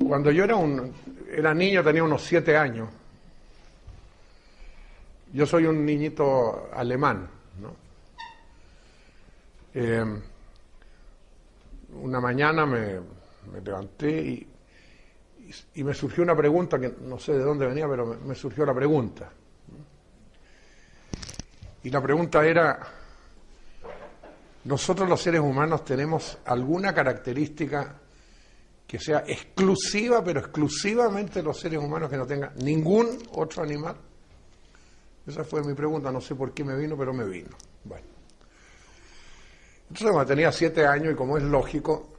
Cuando yo era niño, tenía unos 7 años. Yo soy un niñito alemán, ¿no? Una mañana me levanté y me surgió una pregunta que no sé de dónde venía, pero me surgió la pregunta. Y la pregunta era: ¿nosotros los seres humanos tenemos alguna característica que sea exclusiva, pero exclusivamente los seres humanos, que no tenga ningún otro animal? Esa fue mi pregunta, no sé por qué me vino, pero me vino. Bueno. Entonces, cuando tenía 7 años, y como es lógico,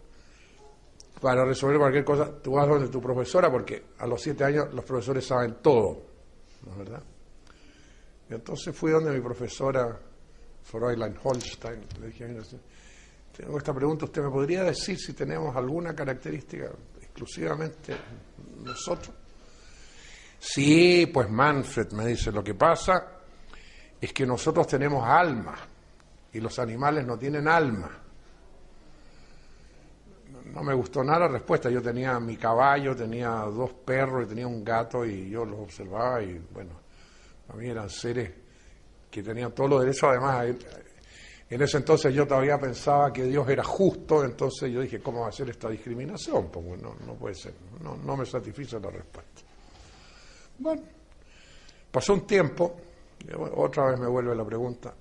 para resolver cualquier cosa, tú vas donde tu profesora, porque a los 7 años los profesores saben todo, ¿no es verdad? Y entonces fui donde mi profesora, Fräulein Holstein, le dije: tengo esta pregunta, ¿usted me podría decir si tenemos alguna característica exclusivamente nosotros? Sí, pues Manfred, me dice, lo que pasa es que nosotros tenemos alma y los animales no tienen alma. No me gustó nada la respuesta. Yo tenía mi caballo, tenía 2 perros y tenía un gato, y yo los observaba y bueno, a mí eran seres que tenían todos los derechos. Además, en ese entonces yo todavía pensaba que Dios era justo, entonces yo dije: ¿cómo va a ser esta discriminación? Pues bueno, no puede ser, no me satisfizo la respuesta. Bueno, pasó un tiempo, otra vez me vuelve la pregunta.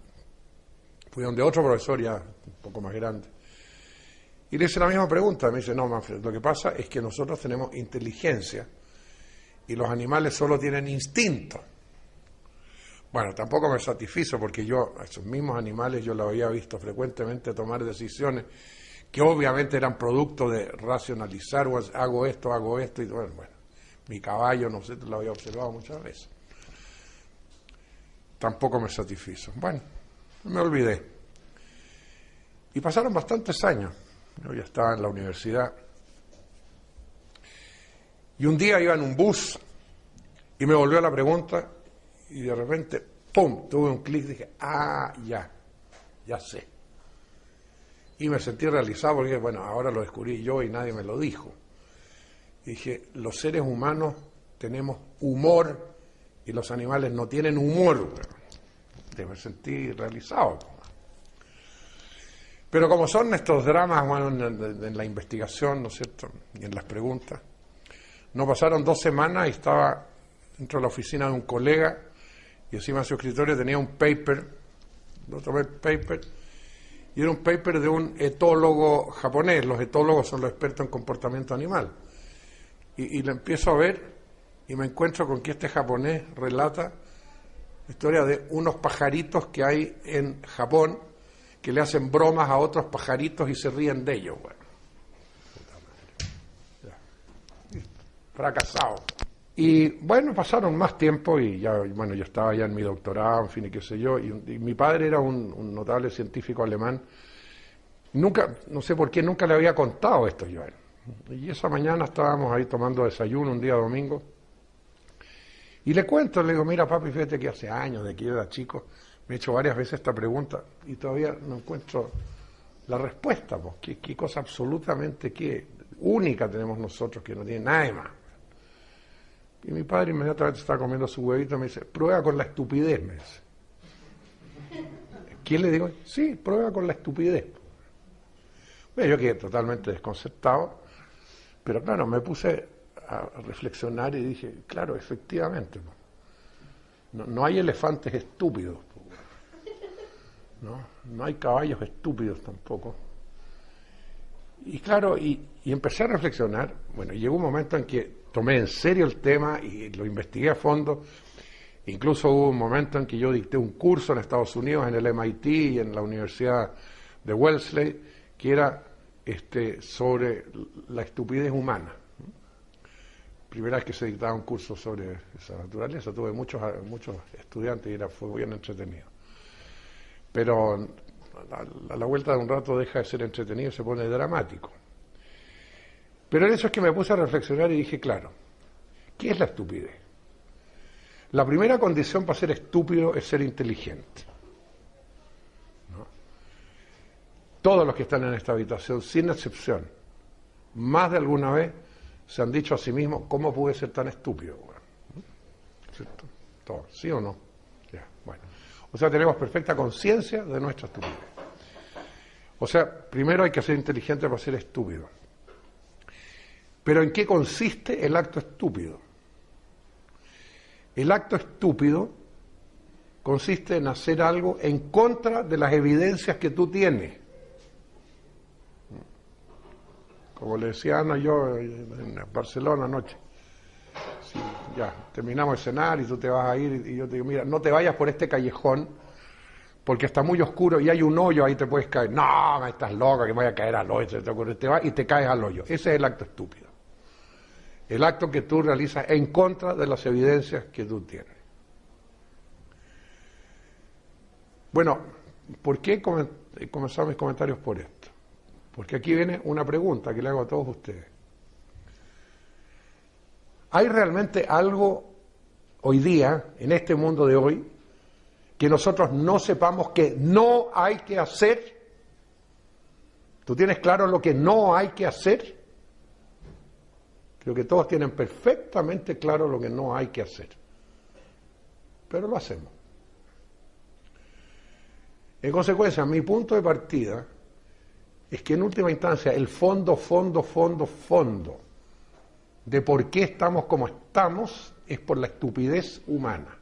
Fui donde otro profesor ya un poco más grande y le hice la misma pregunta. Me dice: no, Manfred, lo que pasa es que nosotros tenemos inteligencia y los animales solo tienen instinto. Bueno, tampoco me satisfizo, porque yo a esos mismos animales yo los había visto frecuentemente tomar decisiones que obviamente eran producto de racionalizar, o hago esto, y bueno, mi caballo, no sé, lo había observado muchas veces. Tampoco me satisfizo. Bueno, me olvidé. Y pasaron bastantes años. Yo ya estaba en la universidad. Y un día iba en un bus y me volvió la pregunta, y de repente, ¡pum!, tuve un clic, dije: ya sé. Y me sentí realizado, porque bueno, ahora lo descubrí yo y nadie me lo dijo. Y dije: los seres humanos tenemos humor y los animales no tienen humor. Me sentí realizado. Pero como son estos dramas, bueno, en la investigación, ¿no es cierto?, y en las preguntas, no pasaron 2 semanas y estaba dentro de la oficina de un colega, y encima de su escritorio tenía un paper, y era un paper de un etólogo japonés. Los etólogos son los expertos en comportamiento animal. Y lo empiezo a ver y me encuentro con que este japonés relata la historia de unos pajaritos que hay en Japón que le hacen bromas a otros pajaritos y se ríen de ellos. Bueno, puta madre. Fracasado. Y bueno, pasaron más tiempo y ya, bueno, yo estaba ya en mi doctorado, en fin, y qué sé yo, y mi padre era un notable científico alemán. Nunca, no sé por qué, nunca le había contado esto yo a él. Y esa mañana estábamos ahí tomando desayuno, un día domingo, y le cuento, le digo: mira, papi, fíjate que hace años, de que yo era chico, me he hecho varias veces esta pregunta y todavía no encuentro la respuesta. Pues, ¿qué cosa absolutamente única tenemos nosotros que no tiene nadie más? Y mi padre inmediatamente estaba comiendo su huevito y me dice: prueba con la estupidez, me dice. ¿Quién le digo? Sí, prueba con la estupidez. Bueno, yo quedé totalmente desconcertado, pero claro, me puse a reflexionar y dije: claro, efectivamente, no hay elefantes estúpidos, no hay caballos estúpidos tampoco. Y claro, y empecé a reflexionar. Bueno, y llegó un momento en que tomé en serio el tema y lo investigué a fondo. Incluso hubo un momento en que yo dicté un curso en Estados Unidos, en el MIT y en la Universidad de Wellesley, que era sobre la estupidez humana. Primera vez que se dictaba un curso sobre esa naturaleza, tuve muchos estudiantes y fue bien entretenido. Pero a la vuelta de un rato deja de ser entretenido y se pone dramático. Pero en eso es que me puse a reflexionar y dije: claro, ¿qué es la estupidez? La primera condición para ser estúpido es ser inteligente. ¿No? Todos los que están en esta habitación, sin excepción, más de alguna vez se han dicho a sí mismos, ¿cómo pude ser tan estúpido? Bueno, ¿cierto? Todo, ¿sí o no? Ya, bueno. O sea, tenemos perfecta conciencia de nuestra estupidez. O sea, primero hay que ser inteligente para ser estúpido. Pero ¿en qué consiste el acto estúpido? El acto estúpido consiste en hacer algo en contra de las evidencias que tú tienes. Como le decía Ana yo en Barcelona anoche. Sí, ya, terminamos el cenar y tú te vas a ir y yo te digo, mira, no te vayas por este callejón porque está muy oscuro y hay un hoyo, ahí te puedes caer. No, estás loca, que me voy a caer al hoyo. Te vas y te caes al hoyo. Ese es el acto estúpido. El acto que tú realizas en contra de las evidencias que tú tienes. Bueno, ¿por qué he comenzado mis comentarios por esto? Porque aquí viene una pregunta que le hago a todos ustedes. ¿Hay realmente algo hoy día, en este mundo de hoy, que nosotros no sepamos que no hay que hacer? ¿Tú tienes claro lo que no hay que hacer? Creo que todos tienen perfectamente claro lo que no hay que hacer. Pero lo hacemos. En consecuencia, mi punto de partida es que en última instancia el fondo de por qué estamos como estamos es por la estupidez humana.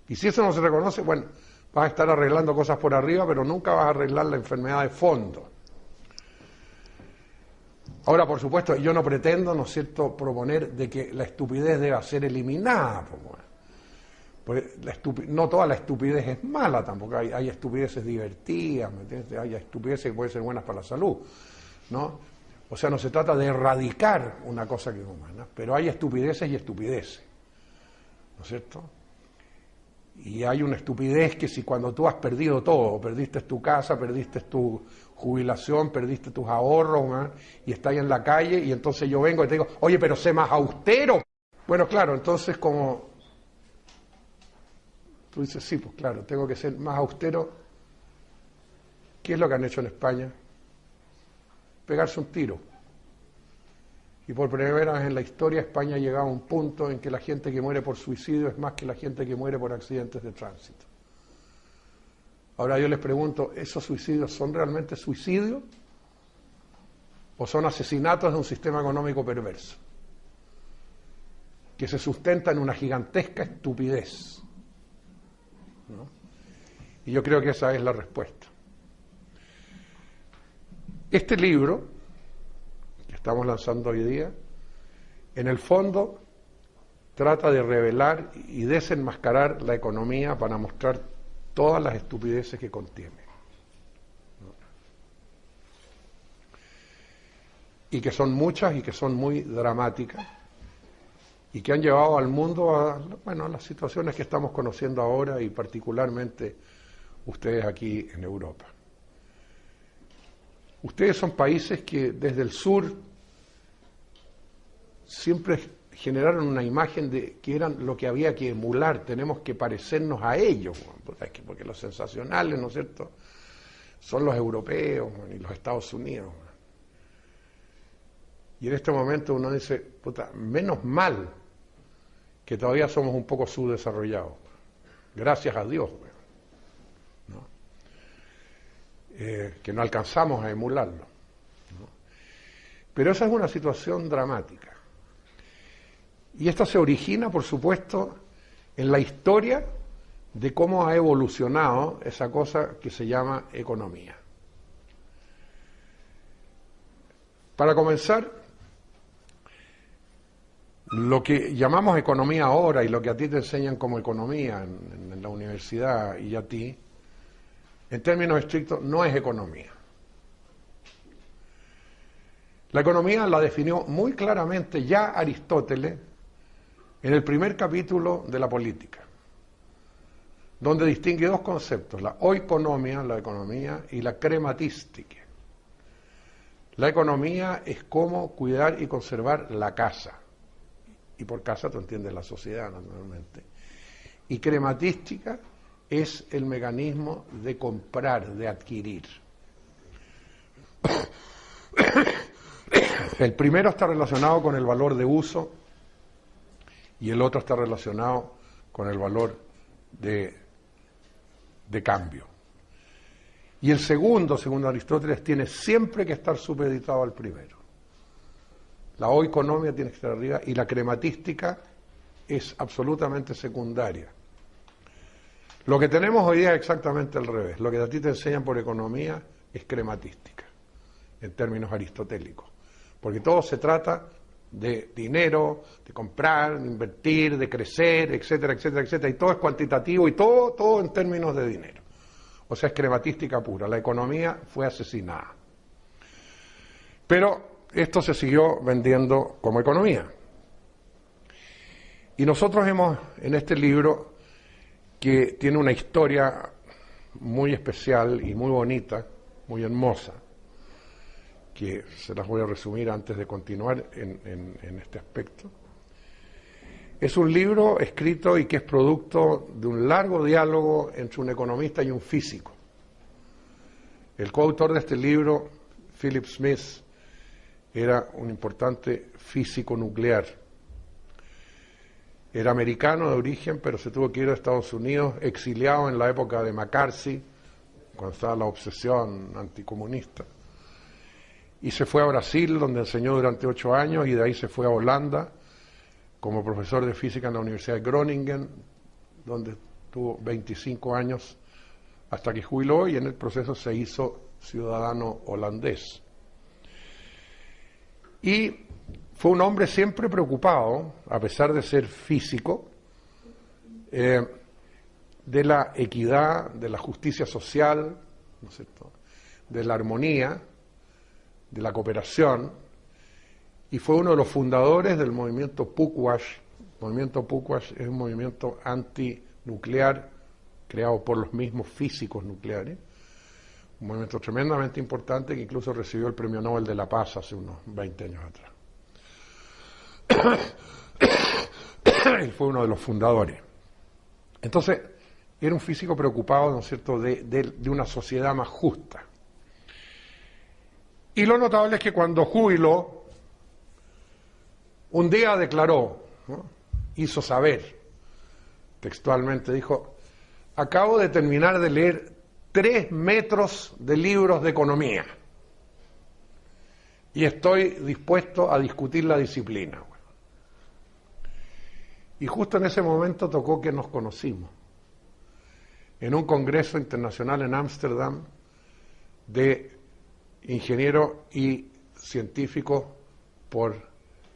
Y si eso no se reconoce, bueno, vas a estar arreglando cosas por arriba, pero nunca vas a arreglar la enfermedad de fondo. Ahora, por supuesto, yo no pretendo, ¿no es cierto?, proponer de que la estupidez deba ser eliminada, porque no toda la estupidez es mala tampoco, hay estupideces divertidas, ¿me entiendes? Hay estupideces que pueden ser buenas para la salud, ¿no? O sea, no se trata de erradicar una cosa que es humana, pero hay estupideces y estupideces, ¿no es cierto? Y hay una estupidez que si cuando tú has perdido todo, perdiste tu casa, perdiste tu jubilación, perdiste tus ahorros, ¿no?, y estás en la calle y entonces yo vengo y te digo, oye, pero sé más austero. Bueno, claro, entonces como tú dices, sí, pues claro, tengo que ser más austero. ¿Qué es lo que han hecho en España? Pegarse un tiro. Y por primera vez en la historia España ha llegado a un punto en que la gente que muere por suicidio es más que la gente que muere por accidentes de tránsito. Ahora yo les pregunto, ¿esos suicidios son realmente suicidios? ¿O son asesinatos de un sistema económico perverso? Que se sustenta en una gigantesca estupidez, ¿no? Y yo creo que esa es la respuesta. Este libro que estamos lanzando hoy día, en el fondo trata de revelar y desenmascarar la economía para mostrar todas las estupideces que contiene, ¿no? Y que son muchas y que son muy dramáticas y que han llevado al mundo a las situaciones que estamos conociendo ahora y particularmente ustedes aquí en Europa. Ustedes son países que desde el sur siempre generaron una imagen de que eran lo que había que emular, tenemos que parecernos a ellos, porque los sensacionales, ¿no es cierto?, son los europeos y los Estados Unidos. Y en este momento uno dice, puta, menos mal que todavía somos un poco subdesarrollados, gracias a Dios, ¿no? Que no alcanzamos a emularlo, ¿no? Pero esa es una situación dramática. Y esto se origina, por supuesto, en la historia de cómo ha evolucionado esa cosa que se llama economía. Para comenzar, lo que llamamos economía ahora y lo que a ti te enseñan como economía en la universidad y a ti, en términos estrictos, no es economía. La economía la definió muy claramente ya Aristóteles en el primer capítulo de la Política, donde distingue dos conceptos, la oikonomia, la economía, y la crematística. La economía es cómo cuidar y conservar la casa, y por casa tú entiendes la sociedad, naturalmente. Y crematística es el mecanismo de comprar, de adquirir. El primero está relacionado con el valor de uso y el otro está relacionado con el valor de cambio. Y el segundo, según Aristóteles, tiene siempre que estar supeditado al primero. La oikonomia tiene que estar arriba y la crematística es absolutamente secundaria. Lo que tenemos hoy día es exactamente al revés. Lo que a ti te enseñan por economía es crematística, en términos aristotélicos. Porque todo se trata de dinero, de comprar, de invertir, de crecer, etcétera, etcétera, etcétera. Y todo es cuantitativo y todo en términos de dinero. O sea, es crematística pura. La economía fue asesinada. Pero esto se siguió vendiendo como economía. Y nosotros hemos, en este libro, que tiene una historia muy especial y muy bonita, muy hermosa, que se las voy a resumir antes de continuar en este aspecto. Es un libro escrito y que es producto de un largo diálogo entre un economista y un físico. El coautor de este libro, Philip Smith, era un importante físico nuclear. Era americano de origen, pero se tuvo que ir a Estados Unidos, exiliado en la época de McCarthy, cuando estaba la obsesión anticomunista. Y se fue a Brasil, donde enseñó durante 8 años, y de ahí se fue a Holanda como profesor de física en la Universidad de Groningen, donde tuvo 25 años hasta que jubiló, y en el proceso se hizo ciudadano holandés. Y fue un hombre siempre preocupado, a pesar de ser físico, de la equidad, de la justicia social, ¿no es cierto?, de la armonía, de la cooperación, y fue uno de los fundadores del movimiento Pugwash. El movimiento Pugwash es un movimiento antinuclear creado por los mismos físicos nucleares, un movimiento tremendamente importante que incluso recibió el Premio Nobel de la Paz hace unos 20 años atrás. Él fue uno de los fundadores. Entonces, era un físico preocupado, ¿no es cierto?, de una sociedad más justa. Y lo notable es que cuando jubiló, un día declaró, ¿no?, hizo saber, textualmente dijo: acabo de terminar de leer 3 metros de libros de economía y estoy dispuesto a discutir la disciplina. Bueno. Y justo en ese momento tocó que nos conocimos en un congreso internacional en Ámsterdam de ingenieros y científicos por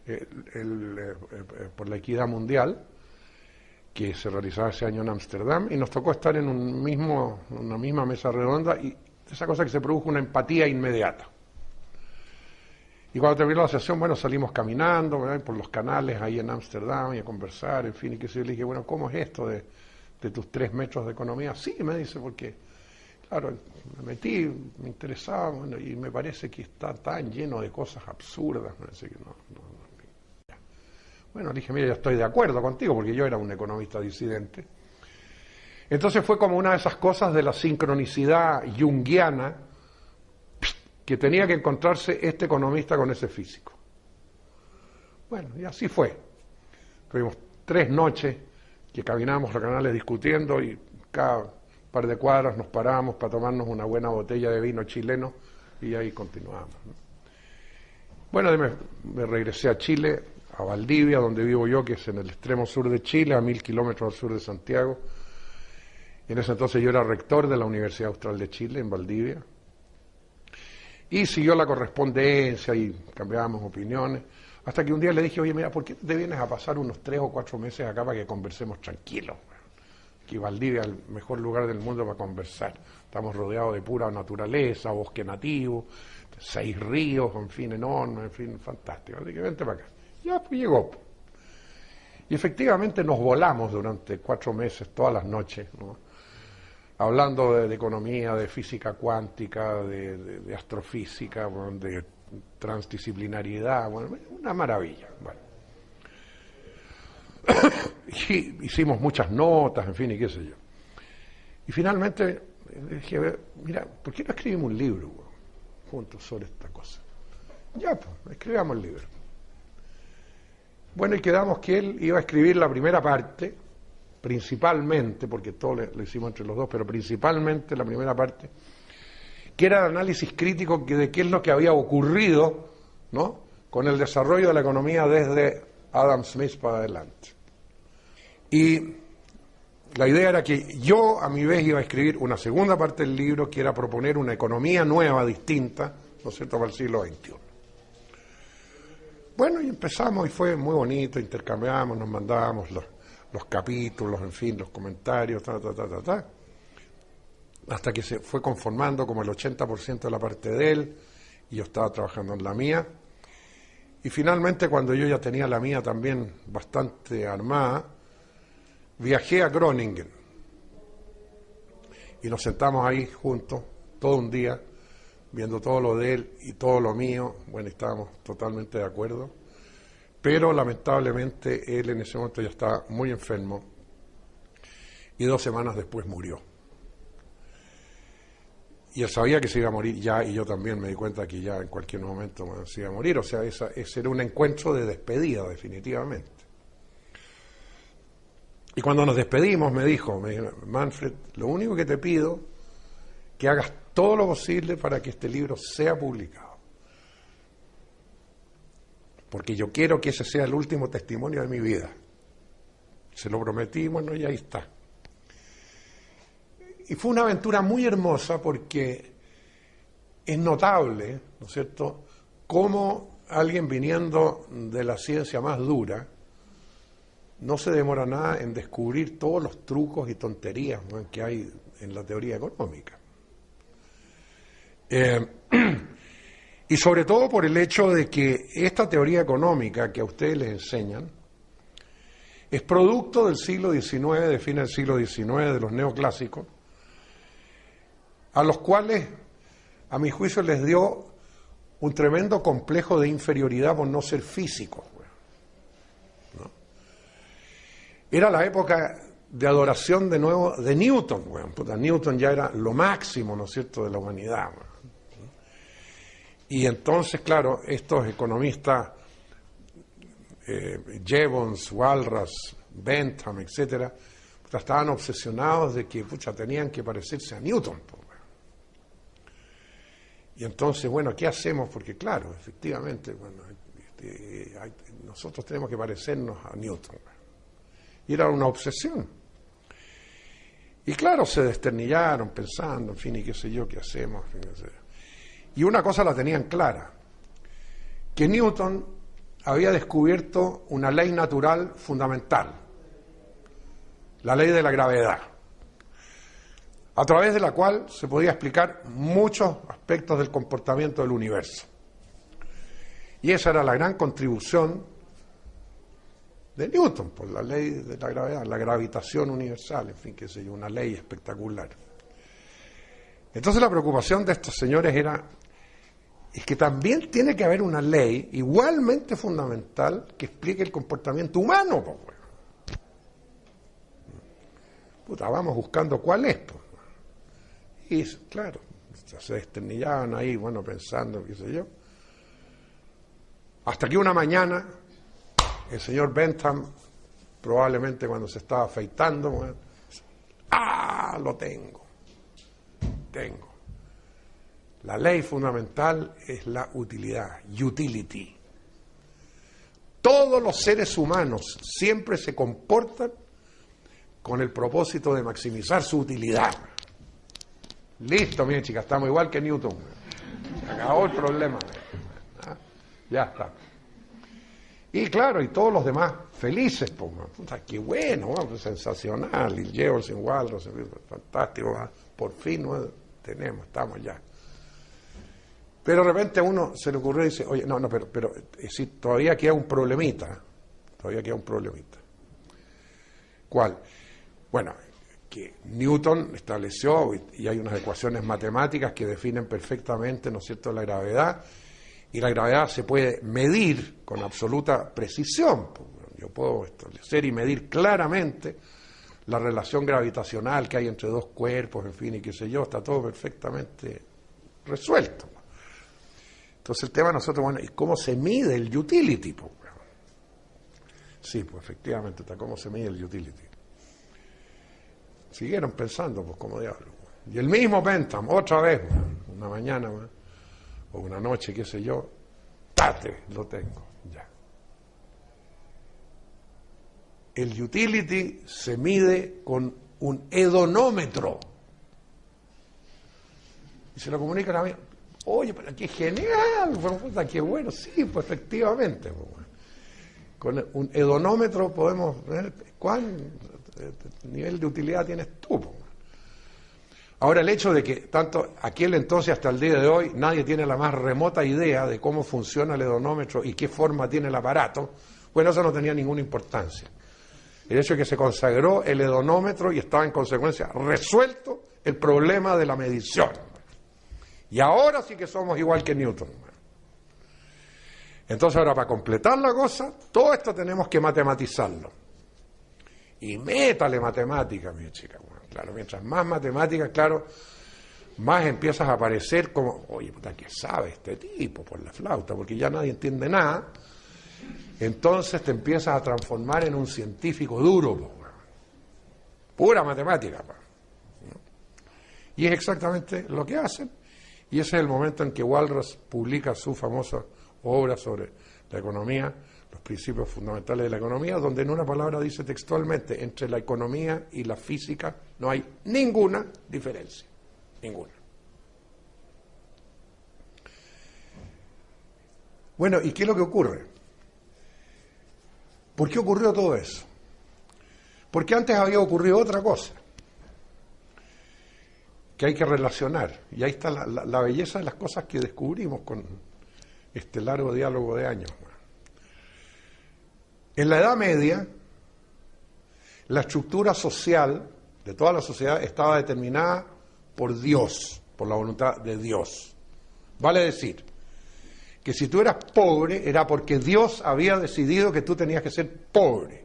la equidad mundial, que se realizaba ese año en Ámsterdam, y nos tocó estar en una misma mesa redonda, y esa cosa que se produjo una empatía inmediata. Y cuando terminó la sesión, bueno, salimos caminando, ¿verdad?, por los canales ahí en Ámsterdam y a conversar, en fin, y que yo le dije, bueno, ¿cómo es esto de tus 3 metros de economía? Sí, me dice, porque, claro, me metí, me interesaba, bueno, y me parece que está tan lleno de cosas absurdas, me parece que no. Bueno, le dije, mira, yo estoy de acuerdo contigo, porque yo era un economista disidente. Entonces fue como una de esas cosas de la sincronicidad junguiana, que tenía que encontrarse este economista con ese físico. Bueno, y así fue. Tuvimos 3 noches que caminábamos los canales discutiendo, y cada par de cuadras nos parábamos para tomarnos una buena botella de vino chileno, y ahí continuábamos, ¿no? Bueno, me regresé a Chile, a Valdivia, donde vivo yo, que es en el extremo sur de Chile, a 1000 kilómetros al sur de Santiago. En ese entonces yo era rector de la Universidad Austral de Chile, en Valdivia. Y siguió la correspondencia y cambiábamos opiniones, hasta que un día le dije, oye, mira, ¿por qué te vienes a pasar unos 3 o 4 meses acá para que conversemos tranquilos? Aquí Valdivia es el mejor lugar del mundo para conversar. Estamos rodeados de pura naturaleza, bosque nativo, 6 ríos, en fin, enormes, en fin, fantástico. Así que vente para acá. Ya, pues llegó. Y efectivamente nos volamos durante 4 meses, todas las noches, ¿no?, hablando de economía, de física cuántica, de astrofísica, bueno, de transdisciplinariedad, bueno, una maravilla. Bueno. Y hicimos muchas notas, en fin, y qué sé yo. Y finalmente dije, mira, ¿por qué no escribimos un libro, bueno, juntos sobre esta cosa? Ya, pues, escribamos el libro. Bueno, y quedamos que él iba a escribir la primera parte, principalmente, porque todo lo hicimos entre los dos, pero principalmente la primera parte, que era el análisis crítico de qué es lo que había ocurrido, ¿no?, con el desarrollo de la economía desde Adam Smith para adelante. Y la idea era que yo, a mi vez, iba a escribir una segunda parte del libro, que era proponer una economía nueva, distinta, ¿no es cierto?, para el siglo XXI. Bueno, y empezamos y fue muy bonito, intercambiamos, nos mandábamos los capítulos, en fin, los comentarios, hasta que se fue conformando como el 80% de la parte de él, y yo estaba trabajando en la mía. Y finalmente, cuando yo ya tenía la mía también bastante armada, viajé a Groningen y nos sentamos ahí juntos todo un día, viendo todo lo de él y todo lo mío. Bueno, estábamos totalmente de acuerdo, pero lamentablemente él en ese momento ya estaba muy enfermo y 2 semanas después murió. Y él sabía que se iba a morir ya, y yo también me di cuenta que ya en cualquier momento se iba a morir. O sea, ese era un encuentro de despedida, definitivamente. Y cuando nos despedimos me dijo, Manfred, lo único que te pido, que hagas todo lo posible para que este libro sea publicado. Porque yo quiero que ese sea el último testimonio de mi vida. Se lo prometí, bueno, y ahí está. Y fue una aventura muy hermosa porque es notable, ¿no es cierto?, cómo alguien viniendo de la ciencia más dura no se demora nada en descubrir todos los trucos y tonterías, ¿no?, que hay en la teoría económica. Y sobre todo por el hecho de que esta teoría económica que a ustedes les enseñan es producto del siglo XIX, de fines del siglo XIX, de los neoclásicos, a los cuales, a mi juicio, les dio un tremendo complejo de inferioridad por no ser físicos, ¿no? Era la época de adoración de nuevo de Newton, Newton ya era lo máximo, ¿no es cierto?, de la humanidad. Y entonces, claro, estos economistas, Jevons, Walras, Bentham, etcétera, estaban obsesionados de que tenían que parecerse a Newton. Y entonces, bueno, ¿qué hacemos? Porque claro, efectivamente, bueno, nosotros tenemos que parecernos a Newton. Y era una obsesión. Y claro, se desternillaron pensando, en fin, y qué sé yo, qué hacemos. Y una cosa la tenían clara, que Newton había descubierto una ley natural fundamental, la ley de la gravedad, a través de la cual se podía explicar muchos aspectos del comportamiento del universo. Y esa era la gran contribución de Newton, por la ley de la gravedad, la gravitación universal, en fin, qué sé yo, una ley espectacular. Entonces la preocupación de estos señores es que también tiene que haber una ley igualmente fundamental que explique el comportamiento humano. Vamos buscando cuál es. Y claro, se desternillaban ahí, bueno, pensando, qué sé yo. Hasta que una mañana, el señor Bentham, probablemente cuando se estaba afeitando, bueno, lo tengo. La ley fundamental es la utilidad, utility. Todos los seres humanos siempre se comportan con el propósito de maximizar su utilidad. Listo, miren, chicas, estamos igual que Newton. Acabó el problema. Ya está. Y claro, y todos los demás felices, qué bueno, sensacional, y Jevons en Walras, fantástico, por fin tenemos, estamos ya. Pero de repente a uno se le ocurrió y dice, oye, pero sí, todavía queda un problemita. ¿Cuál? Bueno, que Newton estableció, y hay unas ecuaciones matemáticas que definen perfectamente, ¿no es cierto?, la gravedad, y la gravedad se puede medir con absoluta precisión. Yo puedo establecer y medir claramente la relación gravitacional que hay entre dos cuerpos, en fin, y qué sé yo, está todo perfectamente resuelto. Entonces el tema de nosotros, bueno, ¿y cómo se mide el utility? Pues? Sí, pues efectivamente, está cómo se mide el utility. Siguieron pensando, pues como diablo. Y el mismo Bentham, otra vez, una mañana o una noche, qué sé yo, tate, lo tengo, ya. El utility se mide con un hedonómetro. Y se lo comunican a mí. Oye, pero qué genial, puta, qué bueno. Sí, pues efectivamente. Pues, con un hedonómetro podemos ver cuál nivel de utilidad tienes tú. Pues. Ahora, el hecho de que tanto aquel entonces hasta el día de hoy nadie tiene la más remota idea de cómo funciona el hedonómetro y qué forma tiene el aparato, bueno, eso no tenía ninguna importancia. El hecho de que se consagró el hedonómetro y estaba en consecuencia resuelto el problema de la medición. Y ahora sí que somos igual que Newton. Entonces ahora para completar la cosa, todo esto tenemos que matematizarlo. Y métale matemática, mi chica. Bueno, claro, mientras más matemáticas, claro, más empiezas a aparecer como, oye, puta, ¿qué sabe este tipo por la flauta? Porque ya nadie entiende nada. Entonces te empiezas a transformar en un científico duro, po, pura matemática. Po. Y es exactamente lo que hacen. Y ese es el momento en que Walras publica su famosa obra sobre la economía, los principios fundamentales de la economía, donde en una palabra dice textualmente, entre la economía y la física no hay ninguna diferencia, ninguna. Bueno, ¿y qué es lo que ocurre? ¿Por qué ocurrió todo eso? Porque antes había ocurrido otra cosa que hay que relacionar, y ahí está la belleza de las cosas que descubrimos con este largo diálogo de años. En la Edad Media, la estructura social de toda la sociedad estaba determinada por Dios, por la voluntad de Dios. Vale decir, que si tú eras pobre era porque Dios había decidido que tú tenías que ser pobre.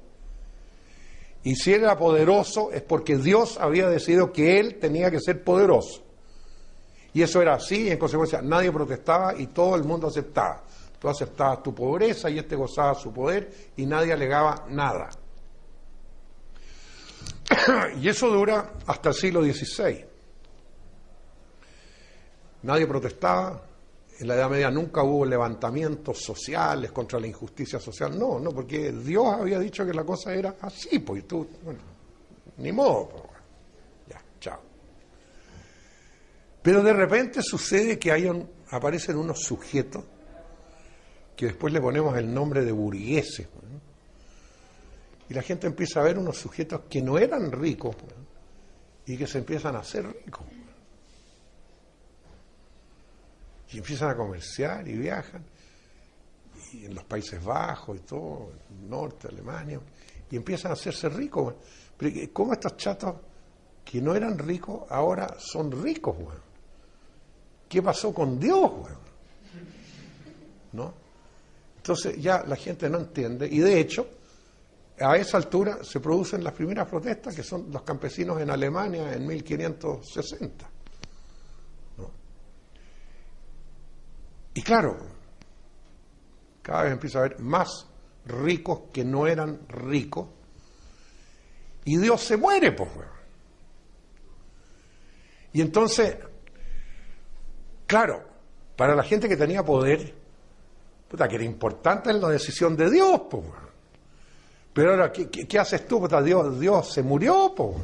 Y si él era poderoso es porque Dios había decidido que él tenía que ser poderoso. Y eso era así y en consecuencia nadie protestaba y todo el mundo aceptaba. Tú aceptabas tu pobreza y gozaba su poder y nadie alegaba nada. Y eso dura hasta el siglo XVI. Nadie protestaba. En la Edad Media nunca hubo levantamientos sociales contra la injusticia social. No, porque Dios había dicho que la cosa era así, pues tú, bueno, ni modo, pues, ya, chao. Pero de repente sucede que aparecen unos sujetos que después le ponemos el nombre de burgueses, ¿no? Y la gente empieza a ver unos sujetos que no eran ricos, ¿no? Y que se empiezan a hacer ricos. Y empiezan a comerciar y viajan, y en los Países Bajos y todo, en el norte, Alemania, y empiezan a hacerse ricos. Pero ¿cómo estos chatos que no eran ricos ahora son ricos, güey? ¿Qué pasó con Dios, güey? ¿No? Entonces ya la gente no entiende, y de hecho, a esa altura se producen las primeras protestas, que son los campesinos en Alemania en 1560. Y claro, cada vez empieza a haber más ricos que no eran ricos, y Dios se muere, pues. Y entonces, claro, para la gente que tenía poder, puta, que era importante la decisión de Dios, pues. Pero ahora, ¿qué haces tú? Puta, Dios se murió, pues.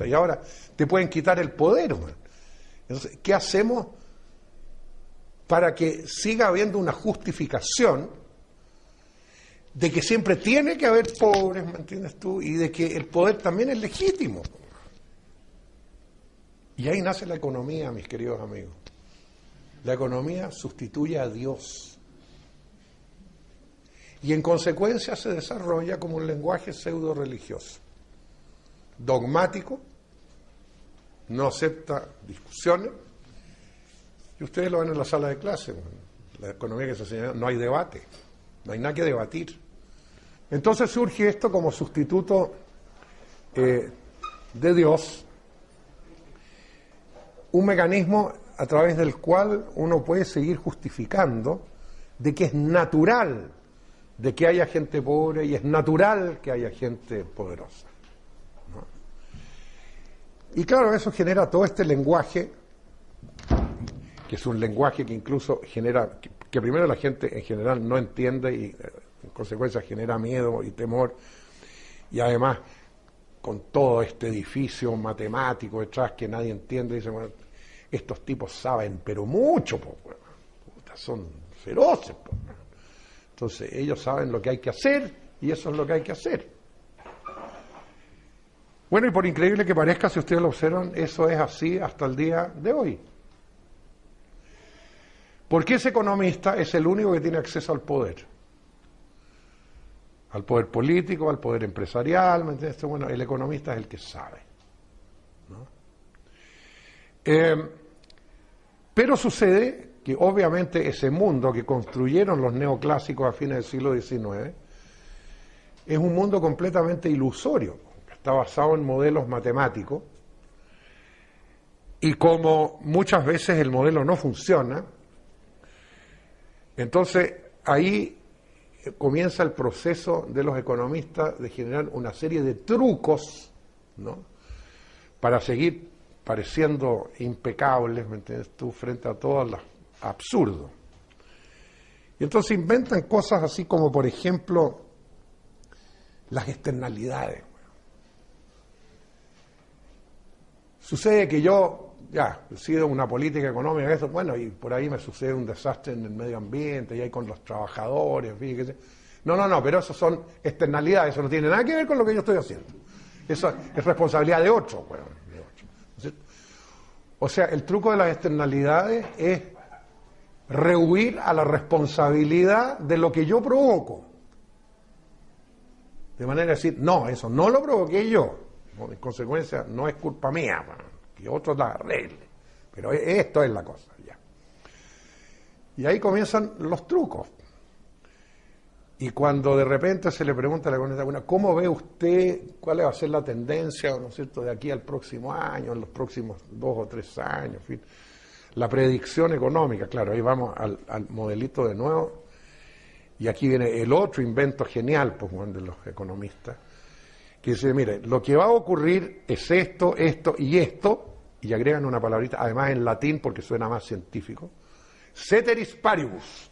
Y ahora te pueden quitar el poder, pues. Entonces, ¿qué hacemos para que siga habiendo una justificación de que siempre tiene que haber pobres, ¿me entiendes tú? Y de que el poder también es legítimo. Y ahí nace la economía, mis queridos amigos. La economía sustituye a Dios. Y en consecuencia se desarrolla como un lenguaje pseudo religioso, dogmático, no acepta discusiones. Y ustedes lo ven en la sala de clase, la economía que se enseña, no hay debate, no hay nada que debatir. Entonces surge esto como sustituto de Dios, un mecanismo a través del cual uno puede seguir justificando de que es natural de que haya gente pobre y es natural que haya gente poderosa, ¿no? Y claro, eso genera todo este lenguaje, que es un lenguaje que incluso genera, que primero la gente en general no entiende y en consecuencia genera miedo y temor, y además con todo este edificio matemático detrás que nadie entiende, dicen, bueno, estos tipos saben, pero mucho, pues, son feroces, pues. Entonces ellos saben lo que hay que hacer y eso es lo que hay que hacer. Bueno, y por increíble que parezca, si ustedes lo observan, eso es así hasta el día de hoy. Porque ese economista es el único que tiene acceso al poder político, al poder empresarial, ¿me entiendes? Bueno, el economista es el que sabe, ¿no? Pero sucede que obviamente ese mundo que construyeron los neoclásicos a fines del siglo XIX es un mundo completamente ilusorio, está basado en modelos matemáticos, y como muchas veces el modelo no funciona, entonces ahí comienza el proceso de los economistas de generar una serie de trucos, ¿no?, para seguir pareciendo impecables, ¿me entiendes tú?, frente a todo lo absurdo. Y entonces inventan cosas así como, por ejemplo, las externalidades. Sucede que yo, sigo una política económica, eso, bueno, y por ahí me sucede un desastre en el medio ambiente, y ahí con los trabajadores, en fin, no, pero eso son externalidades, eso no tiene nada que ver con lo que yo estoy haciendo. Eso es responsabilidad de otro, bueno, de otro. ¿Sí? O sea, el truco de las externalidades es rehuir a la responsabilidad de lo que yo provoco. De manera de decir, no, eso no lo provoqué yo. En consecuencia, no es culpa mía, que otros la arreglen. Pero esto es la cosa, ya. Y ahí comienzan los trucos. Y cuando de repente se le pregunta a la economista, bueno, ¿cómo ve usted cuál va a ser la tendencia, ¿no es cierto?, de aquí al próximo año, en los próximos 2 o 3 años, en fin? La predicción económica, claro, ahí vamos al modelito de nuevo. Y aquí viene el otro invento genial, pues, bueno, de los economistas, que dice, mire, lo que va a ocurrir es esto, esto y esto, y agregan una palabrita, además en latín porque suena más científico, ceteris paribus.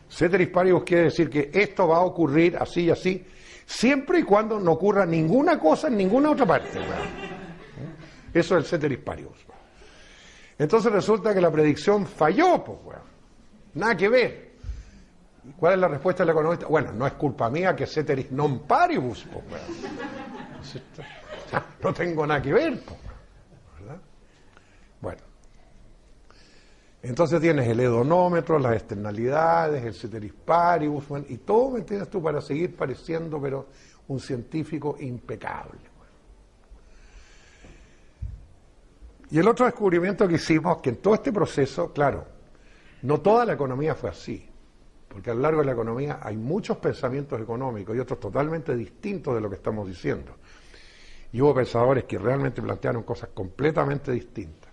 Ceteris paribus quiere decir que esto va a ocurrir así y así, siempre y cuando no ocurra ninguna cosa en ninguna otra parte. Eso es el ceteris paribus. Entonces resulta que la predicción falló, pues, bueno, nada que ver. ¿Cuál es la respuesta del economista? Bueno, no es culpa mía que ceteris non paribus, pues, bueno. No tengo nada que ver, pues, ¿verdad? Bueno. Entonces tienes el hedonómetro, las externalidades, el ceteris paribus, bueno, y todo, ¿me entiendes tú?, para seguir pareciendo, pero un científico impecable. Bueno. Y el otro descubrimiento que hicimos, que en todo este proceso, claro, no toda la economía fue así. Porque a lo largo de la economía hay muchos pensamientos económicos y otros totalmente distintos de lo que estamos diciendo. Y hubo pensadores que realmente plantearon cosas completamente distintas.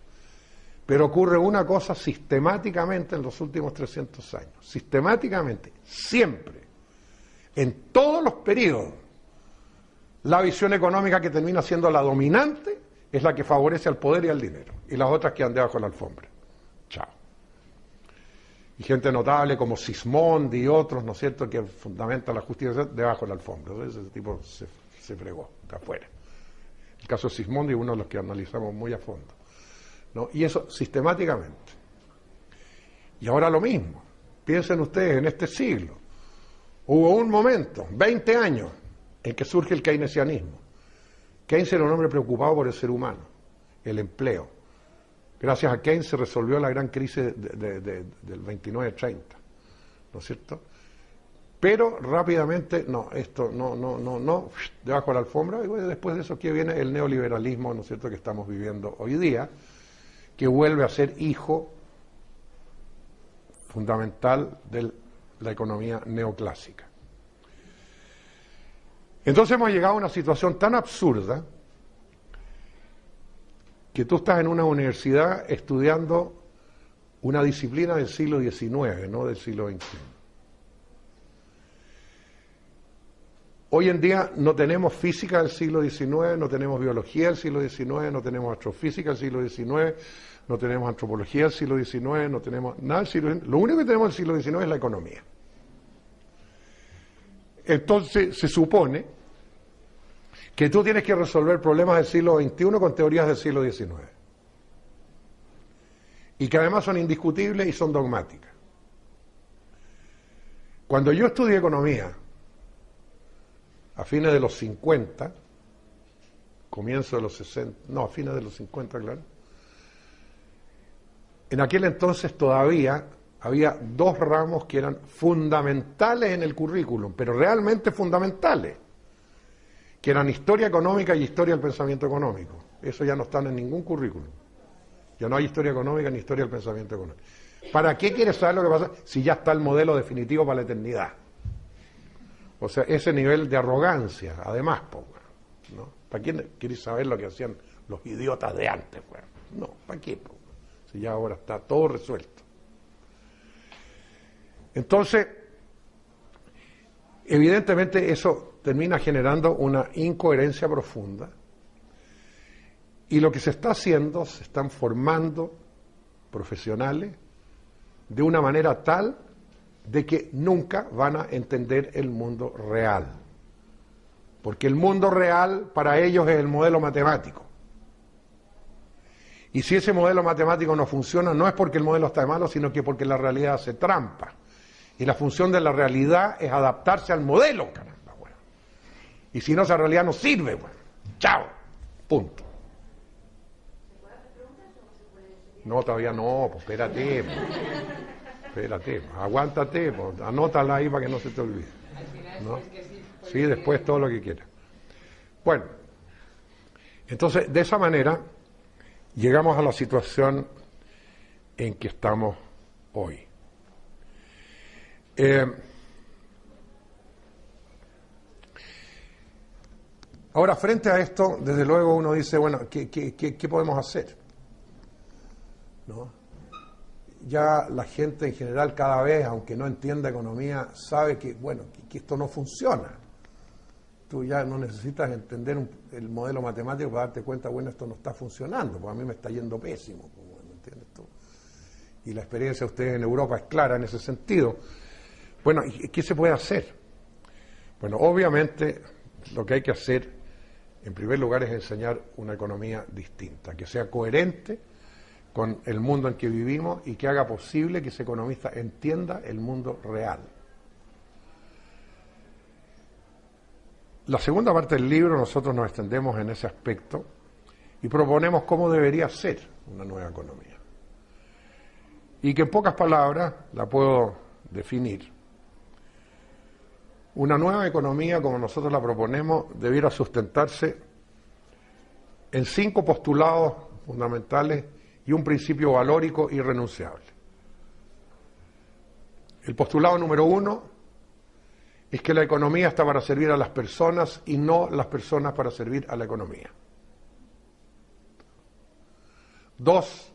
Pero ocurre una cosa sistemáticamente en los últimos 300 años. Sistemáticamente, siempre, en todos los periodos, la visión económica que termina siendo la dominante es la que favorece al poder y al dinero. Y las otras quedan debajo de la alfombra. Chao. Y gente notable como Sismondi y otros, ¿no es cierto?, que fundamentan la justicia debajo de la alfombra. Ese tipo se fregó, está afuera. El caso de Sismondi es uno de los que analizamos muy a fondo, ¿no? Y eso sistemáticamente. Y ahora lo mismo. Piensen ustedes, en este siglo, hubo un momento, 20 años, en que surge el keynesianismo. Keynes era un hombre preocupado por el ser humano, el empleo. Gracias a Keynes se resolvió la gran crisis del 29-30, ¿no es cierto? Pero rápidamente, no, esto no, debajo de la alfombra, y bueno, después de eso que viene el neoliberalismo, ¿no es cierto?, que estamos viviendo hoy día, que vuelve a ser hijo fundamental de la economía neoclásica. Entonces hemos llegado a una situación tan absurda que que tú estás en una universidad estudiando una disciplina del siglo XIX, no del siglo XXI. Hoy en día no tenemos física del siglo XIX, no tenemos biología del siglo XIX, no tenemos astrofísica del siglo XIX, no tenemos antropología del siglo XIX, no tenemos nada del siglo XIX. Lo único que tenemos del siglo XIX es la economía. Entonces se supone que tú tienes que resolver problemas del siglo XXI con teorías del siglo XIX. Y que además son indiscutibles y son dogmáticas. Cuando yo estudié economía, a fines de los 50, comienzo de los 60, no, a fines de los 50, claro, en aquel entonces todavía había dos ramos que eran fundamentales en el currículum, pero realmente fundamentales, que eran historia económica y historia del pensamiento económico. Eso ya no están en ningún currículum. Ya no hay historia económica ni historia del pensamiento económico. ¿Para qué quieres saber lo que pasa si ya está el modelo definitivo para la eternidad? O sea, ese nivel de arrogancia, además, ¿no? ¿Para quién quieres saber lo que hacían los idiotas de antes? No, ¿para qué? Si ya ahora está todo resuelto. Entonces, evidentemente eso termina generando una incoherencia profunda. Y lo que se está haciendo, se están formando profesionales de una manera tal de que nunca van a entender el mundo real. Porque el mundo real para ellos es el modelo matemático. Y si ese modelo matemático no funciona, no es porque el modelo está malo, sino que porque la realidad hace trampa. Y la función de la realidad es adaptarse al modelo, caramba, bueno. Y si no, esa realidad no sirve, bueno. Chao. Punto. No, todavía no, pues espérate. Espérate, aguántate, pues, anótala ahí para que no se te olvide. ¿No? Sí, después todo lo que quieras. Bueno, entonces, de esa manera, llegamos a la situación en que estamos hoy. Ahora, frente a esto, desde luego uno dice, bueno, ¿qué podemos hacer? ¿No? Ya la gente en general cada vez, aunque no entienda economía, sabe que, bueno, que esto no funciona. Tú ya no necesitas entender el modelo matemático para darte cuenta, bueno, esto no está funcionando, porque a mí me está yendo pésimo, ¿me entiendes tú? Y la experiencia de ustedes en Europa es clara en ese sentido. Bueno, ¿qué se puede hacer? Bueno, obviamente lo que hay que hacer, en primer lugar, es enseñar una economía distinta, que sea coherente con el mundo en que vivimos y que haga posible que ese economista entienda el mundo real. La segunda parte del libro nosotros nos extendemos en ese aspecto y proponemos cómo debería ser una nueva economía. Y que en pocas palabras la puedo definir. Una nueva economía, como nosotros la proponemos, debiera sustentarse en 5 postulados fundamentales y un principio valórico irrenunciable. El postulado número 1 es que la economía está para servir a las personas y no las personas para servir a la economía. 2,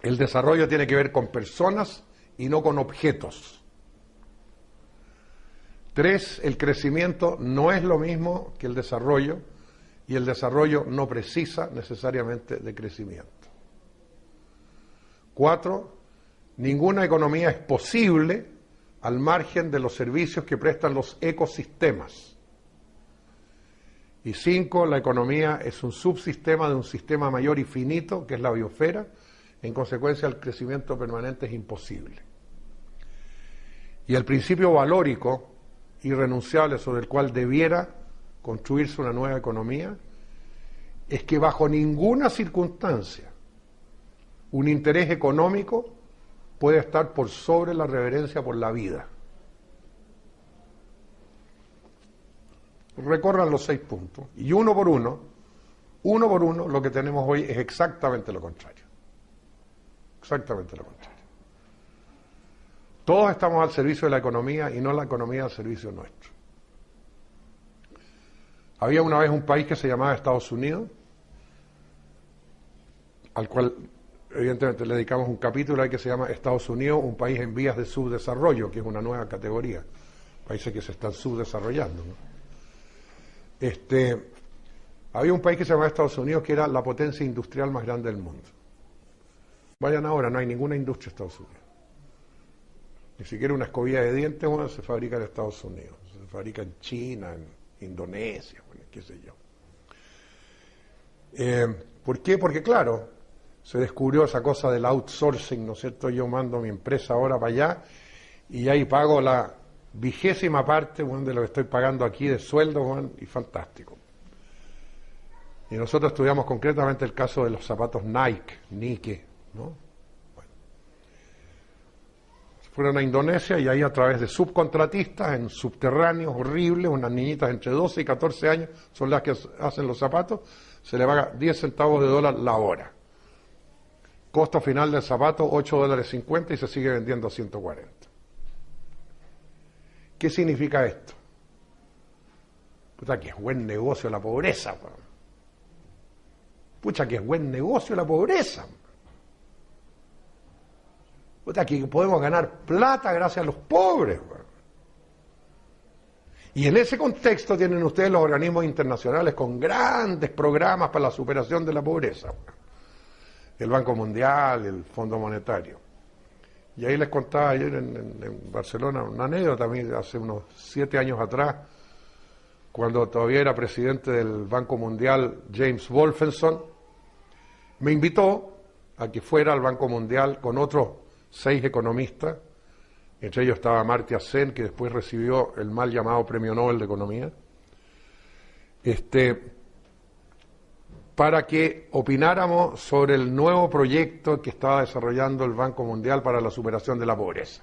el desarrollo tiene que ver con personas y no con objetos. 3, el crecimiento no es lo mismo que el desarrollo, y el desarrollo no precisa necesariamente de crecimiento. 4, ninguna economía es posible al margen de los servicios que prestan los ecosistemas. Y 5, la economía es un subsistema de un sistema mayor y finito, que es la biosfera. En consecuencia, el crecimiento permanente es imposible. Y el principio valórico irrenunciable sobre el cual debiera construirse una nueva economía es que bajo ninguna circunstancia un interés económico puede estar por sobre la reverencia por la vida. Recorran los 6 puntos y uno por uno, lo que tenemos hoy es exactamente lo contrario. Exactamente lo contrario. Todos estamos al servicio de la economía y no la economía al servicio nuestro. Había una vez un país que se llamaba Estados Unidos, al cual evidentemente le dedicamos un capítulo ahí que se llama Estados Unidos, un país en vías de subdesarrollo, que es una nueva categoría, países que se están subdesarrollando, ¿no? Había un país que se llamaba Estados Unidos que era la potencia industrial más grande del mundo. Vayan ahora, no hay ninguna industria en Estados Unidos. Ni siquiera una escobilla de dientes, bueno, se fabrica en Estados Unidos, se fabrica en China, en Indonesia, bueno, qué sé yo. ¿Por qué? Porque claro, se descubrió esa cosa del outsourcing, ¿no es cierto? Yo mando mi empresa ahora para allá y ahí pago la 20ª parte, bueno, de lo que estoy pagando aquí de sueldo, bueno, y fantástico. Y nosotros estudiamos concretamente el caso de los zapatos Nike, ¿no? Bueno. Fueron a Indonesia y ahí a través de subcontratistas en subterráneos horribles, unas niñitas entre 12 y 14 años son las que hacen los zapatos, se le paga 10 centavos de dólar la hora. Costo final del zapato, $8.50 y se sigue vendiendo a 140. ¿Qué significa esto? Puta, que es buen negocio la pobreza. Pucha, que es buen negocio la pobreza. Puta, que podemos ganar plata gracias a los pobres. Y en ese contexto tienen ustedes los organismos internacionales con grandes programas para la superación de la pobreza. El Banco Mundial, el Fondo Monetario. Y ahí les contaba ayer en Barcelona una anécdota, también hace unos 7 años atrás, cuando todavía era presidente del Banco Mundial James Wolfenson, me invitó a que fuera al Banco Mundial con otros 6 economistas, entre ellos estaba Amartya Sen, que después recibió el mal llamado Premio Nobel de Economía, para que opináramos sobre el nuevo proyecto que estaba desarrollando el Banco Mundial para la superación de la pobreza.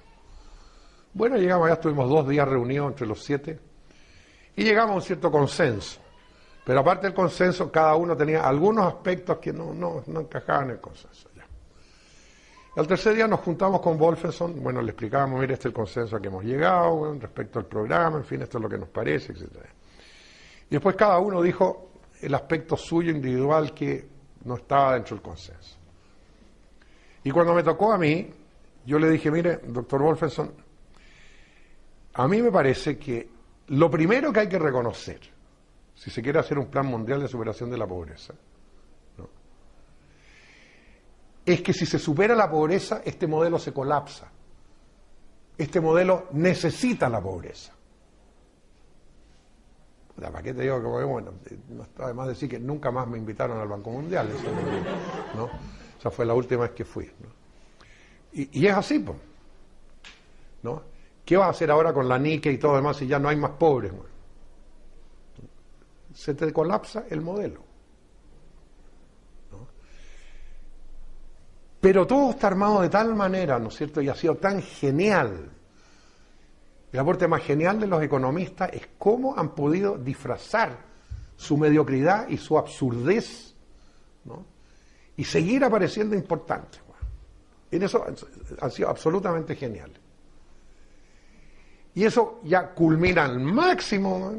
Bueno, llegamos allá, estuvimos 2 días reunidos entre los 7 y llegamos a un cierto consenso. Pero aparte del consenso, cada uno tenía algunos aspectos que no encajaban en el consenso. Ya. Y al tercer día nos juntamos con Wolfenson, bueno, le explicábamos, mire, este es el consenso a que hemos llegado, bueno, respecto al programa, en fin, esto es lo que nos parece, etc. Y después cada uno dijo el aspecto suyo individual que no estaba dentro del consenso. Y cuando me tocó a mí, yo le dije, mire, doctor Wolfenson, a mí me parece que lo primero que hay que reconocer, si se quiere hacer un plan mundial de superación de la pobreza, ¿no?, es que si se supera la pobreza, este modelo se colapsa. Este modelo necesita la pobreza. ¿Para qué te digo que, bueno, no está de más decir que nunca más me invitaron al Banco Mundial, eso, ¿no? Esa fue la última vez que fui, ¿no? Y es así, pues, ¿no? ¿Qué vas a hacer ahora con la Nike y todo lo demás si ya no hay más pobres? Bueno, se te colapsa el modelo, ¿no? Pero todo está armado de tal manera, ¿no es cierto? Y ha sido tan genial. El aporte más genial de los economistas es cómo han podido disfrazar su mediocridad y su absurdez, ¿no?, y seguir apareciendo importantes. Bueno, en eso han sido absolutamente geniales. Y eso ya culmina al máximo,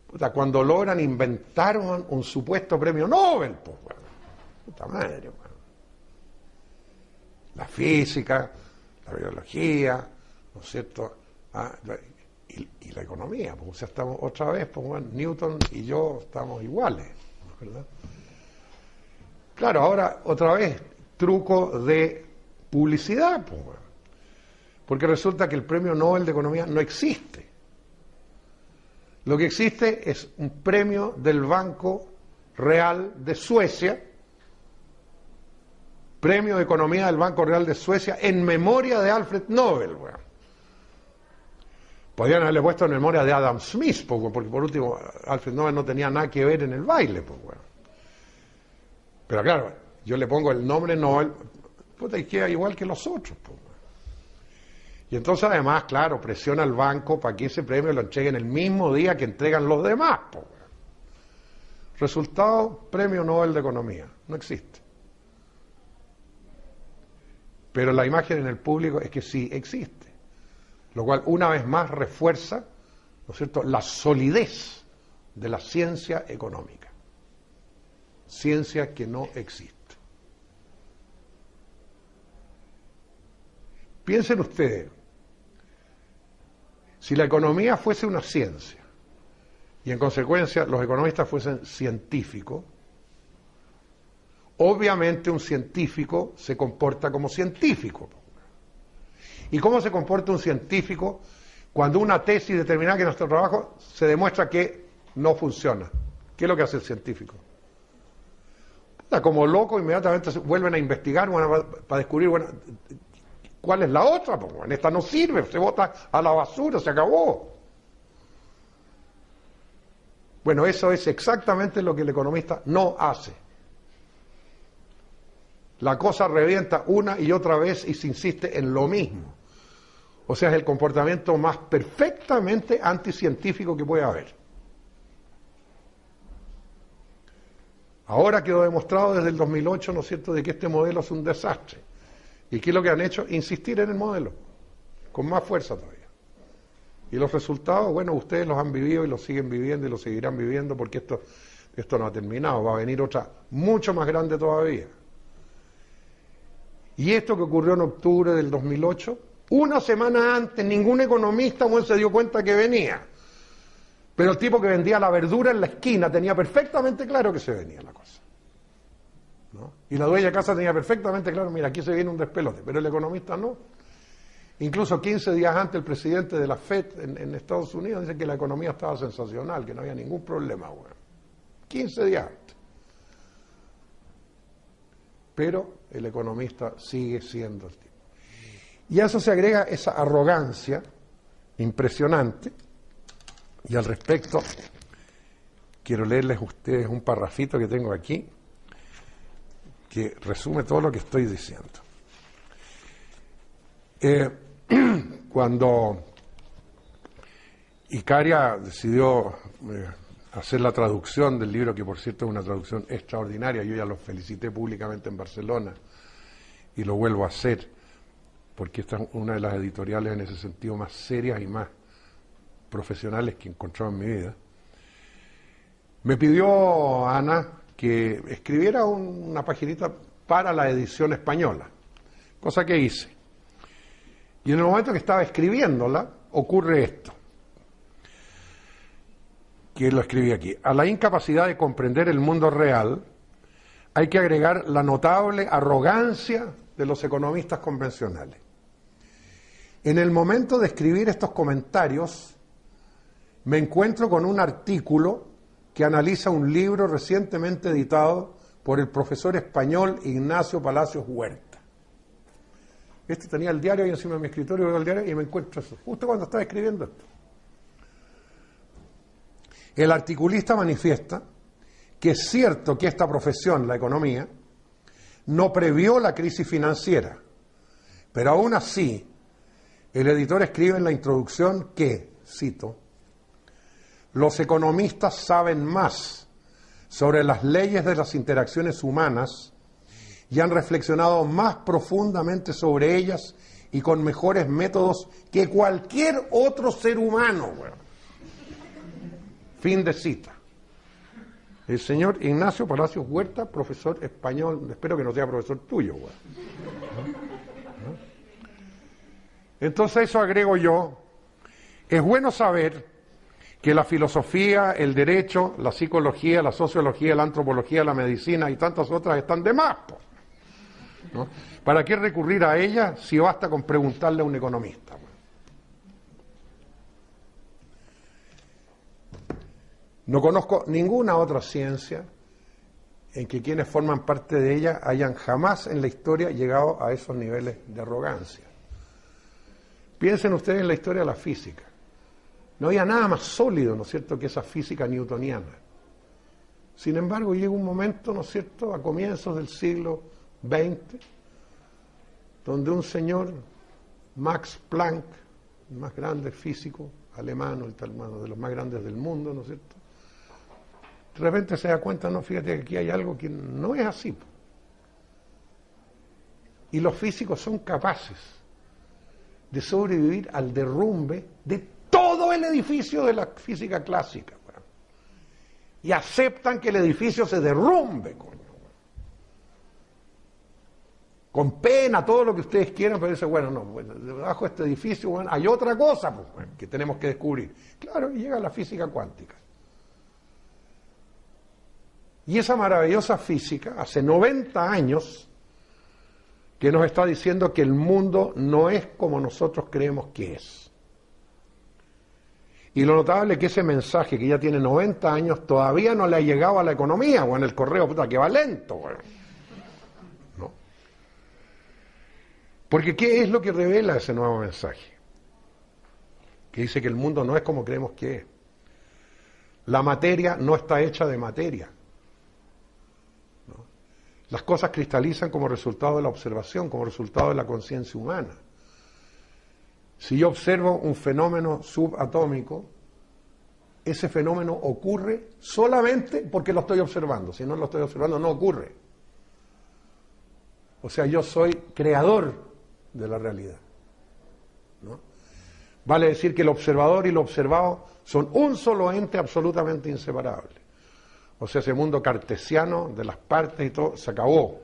puta, cuando logran inventar un supuesto premio Nobel. Pues, bueno, puta madre. Bueno. La física, la biología, ¿no es cierto?, y la economía, pues, o sea, estamos otra vez, pues, bueno, Newton y yo estamos iguales, ¿verdad? Claro, ahora otra vez, truco de publicidad, pues, bueno, porque resulta que el premio Nobel de Economía no existe. Lo que existe es un premio del Banco Real de Suecia, premio de Economía del Banco Real de Suecia en memoria de Alfred Nobel, bueno. Podrían haberle puesto en memoria de Adam Smith, porque por último Alfred Nobel no tenía nada que ver en el baile, pues, bueno. Pero claro, yo le pongo el nombre Nobel, puta, y queda igual que los otros, pues, bueno. Y entonces además, claro, presiona al banco para que ese premio lo entreguen el mismo día que entregan los demás, pues, bueno. Resultado, premio Nobel de Economía, no existe. Pero la imagen en el público es que sí existe. Lo cual una vez más refuerza, ¿no es cierto?, la solidez de la ciencia económica. Ciencia que no existe. Piensen ustedes, si la economía fuese una ciencia y en consecuencia los economistas fuesen científicos, obviamente un científico se comporta como científico. ¿Y cómo se comporta un científico cuando una tesis determinada que en nuestro trabajo se demuestra que no funciona? ¿Qué es lo que hace el científico? Como loco, inmediatamente vuelven a investigar para descubrir, bueno, ¿cuál es la otra? Pues, bueno, esta no sirve, se bota a la basura, se acabó. Bueno, eso es exactamente lo que el economista no hace. La cosa revienta una y otra vez y se insiste en lo mismo. O sea, es el comportamiento más perfectamente anticientífico que puede haber. Ahora quedó demostrado desde el 2008, ¿no es cierto?, de que este modelo es un desastre. ¿Y qué es lo que han hecho? Insistir en el modelo, con más fuerza todavía. Y los resultados, bueno, ustedes los han vivido y los siguen viviendo y los seguirán viviendo porque esto no ha terminado, va a venir otra mucho más grande todavía. Y esto que ocurrió en octubre del 2008, una semana antes, ningún economista se dio cuenta que venía. Pero el tipo que vendía la verdura en la esquina tenía perfectamente claro que se venía la cosa, ¿no? Y la dueña de casa tenía perfectamente claro, mira, aquí se viene un despelote, pero el economista no. Incluso 15 días antes el presidente de la FED en Estados Unidos dice que la economía estaba sensacional, que no había ningún problema, bueno. 15 días antes. Pero el economista sigue siendo el tipo. Y a eso se agrega esa arrogancia impresionante. Y al respecto, quiero leerles a ustedes un parrafito que tengo aquí, que resume todo lo que estoy diciendo. Cuando Icaria decidió hacer la traducción del libro, que por cierto es una traducción extraordinaria, yo ya lo felicité públicamente en Barcelona y lo vuelvo a hacer, porque esta es una de las editoriales en ese sentido más serias y más profesionales que he encontrado en mi vida. Me pidió Ana que escribiera una paginita para la edición española, cosa que hice. Y en el momento que estaba escribiéndola, ocurre esto, que lo escribí aquí. A la incapacidad de comprender el mundo real hay que agregar la notable arrogancia de los economistas convencionales. En el momento de escribir estos comentarios, me encuentro con un artículo que analiza un libro recientemente editado por el profesor español Ignacio Palacios Huerta. Tenía el diario ahí encima de mi escritorio, veo el diario y me encuentro eso, justo cuando estaba escribiendo esto. El articulista manifiesta que es cierto que esta profesión, la economía, no previó la crisis financiera, pero aún así, el editor escribe en la introducción que, cito, los economistas saben más sobre las leyes de las interacciones humanas y han reflexionado más profundamente sobre ellas y con mejores métodos que cualquier otro ser humano. Bueno. Fin de cita. El señor Ignacio Palacios Huerta, profesor español, espero que no sea profesor tuyo. Bueno. Entonces eso agrego yo. Es bueno saber que la filosofía, el derecho, la psicología, la sociología, la antropología, la medicina y tantas otras están de más, ¿no? ¿Para qué recurrir a ellas si basta con preguntarle a un economista? No conozco ninguna otra ciencia en que quienes forman parte de ella hayan jamás en la historia llegado a esos niveles de arrogancia. Piensen ustedes en la historia de la física. No había nada más sólido, ¿no es cierto?, que esa física newtoniana. Sin embargo, llega un momento, ¿no es cierto?, a comienzos del siglo XX, donde un señor, Max Planck, el más grande físico alemán, uno de los más grandes del mundo, ¿no es cierto?, de repente se da cuenta, no, fíjate que aquí hay algo que no es así. Y los físicos son capaces de sobrevivir al derrumbe de todo el edificio de la física clásica. Bueno. Y aceptan que el edificio se derrumbe, coño. con pena, todo lo que ustedes quieran, pero dice, bueno, no, bueno, debajo de este edificio, bueno, hay otra cosa pues, bueno, que tenemos que descubrir. Claro, y llega la física cuántica. Y esa maravillosa física, hace 90 años, que nos está diciendo que el mundo no es como nosotros creemos que es. Y lo notable es que ese mensaje que ya tiene 90 años todavía no le ha llegado a la economía, o en el correo, puta, que va lento, bueno. ¿No? Porque ¿qué es lo que revela ese nuevo mensaje? Que dice que el mundo no es como creemos que es. La materia no está hecha de materia. ¿No? Las cosas cristalizan como resultado de la observación, como resultado de la conciencia humana. Si yo observo un fenómeno subatómico, ese fenómeno ocurre solamente porque lo estoy observando. Si no lo estoy observando, no ocurre. O sea, yo soy creador de la realidad, ¿no? Vale decir que el observador y lo observado son un solo ente absolutamente inseparable. O sea, ese mundo cartesiano de las partes y todo se acabó.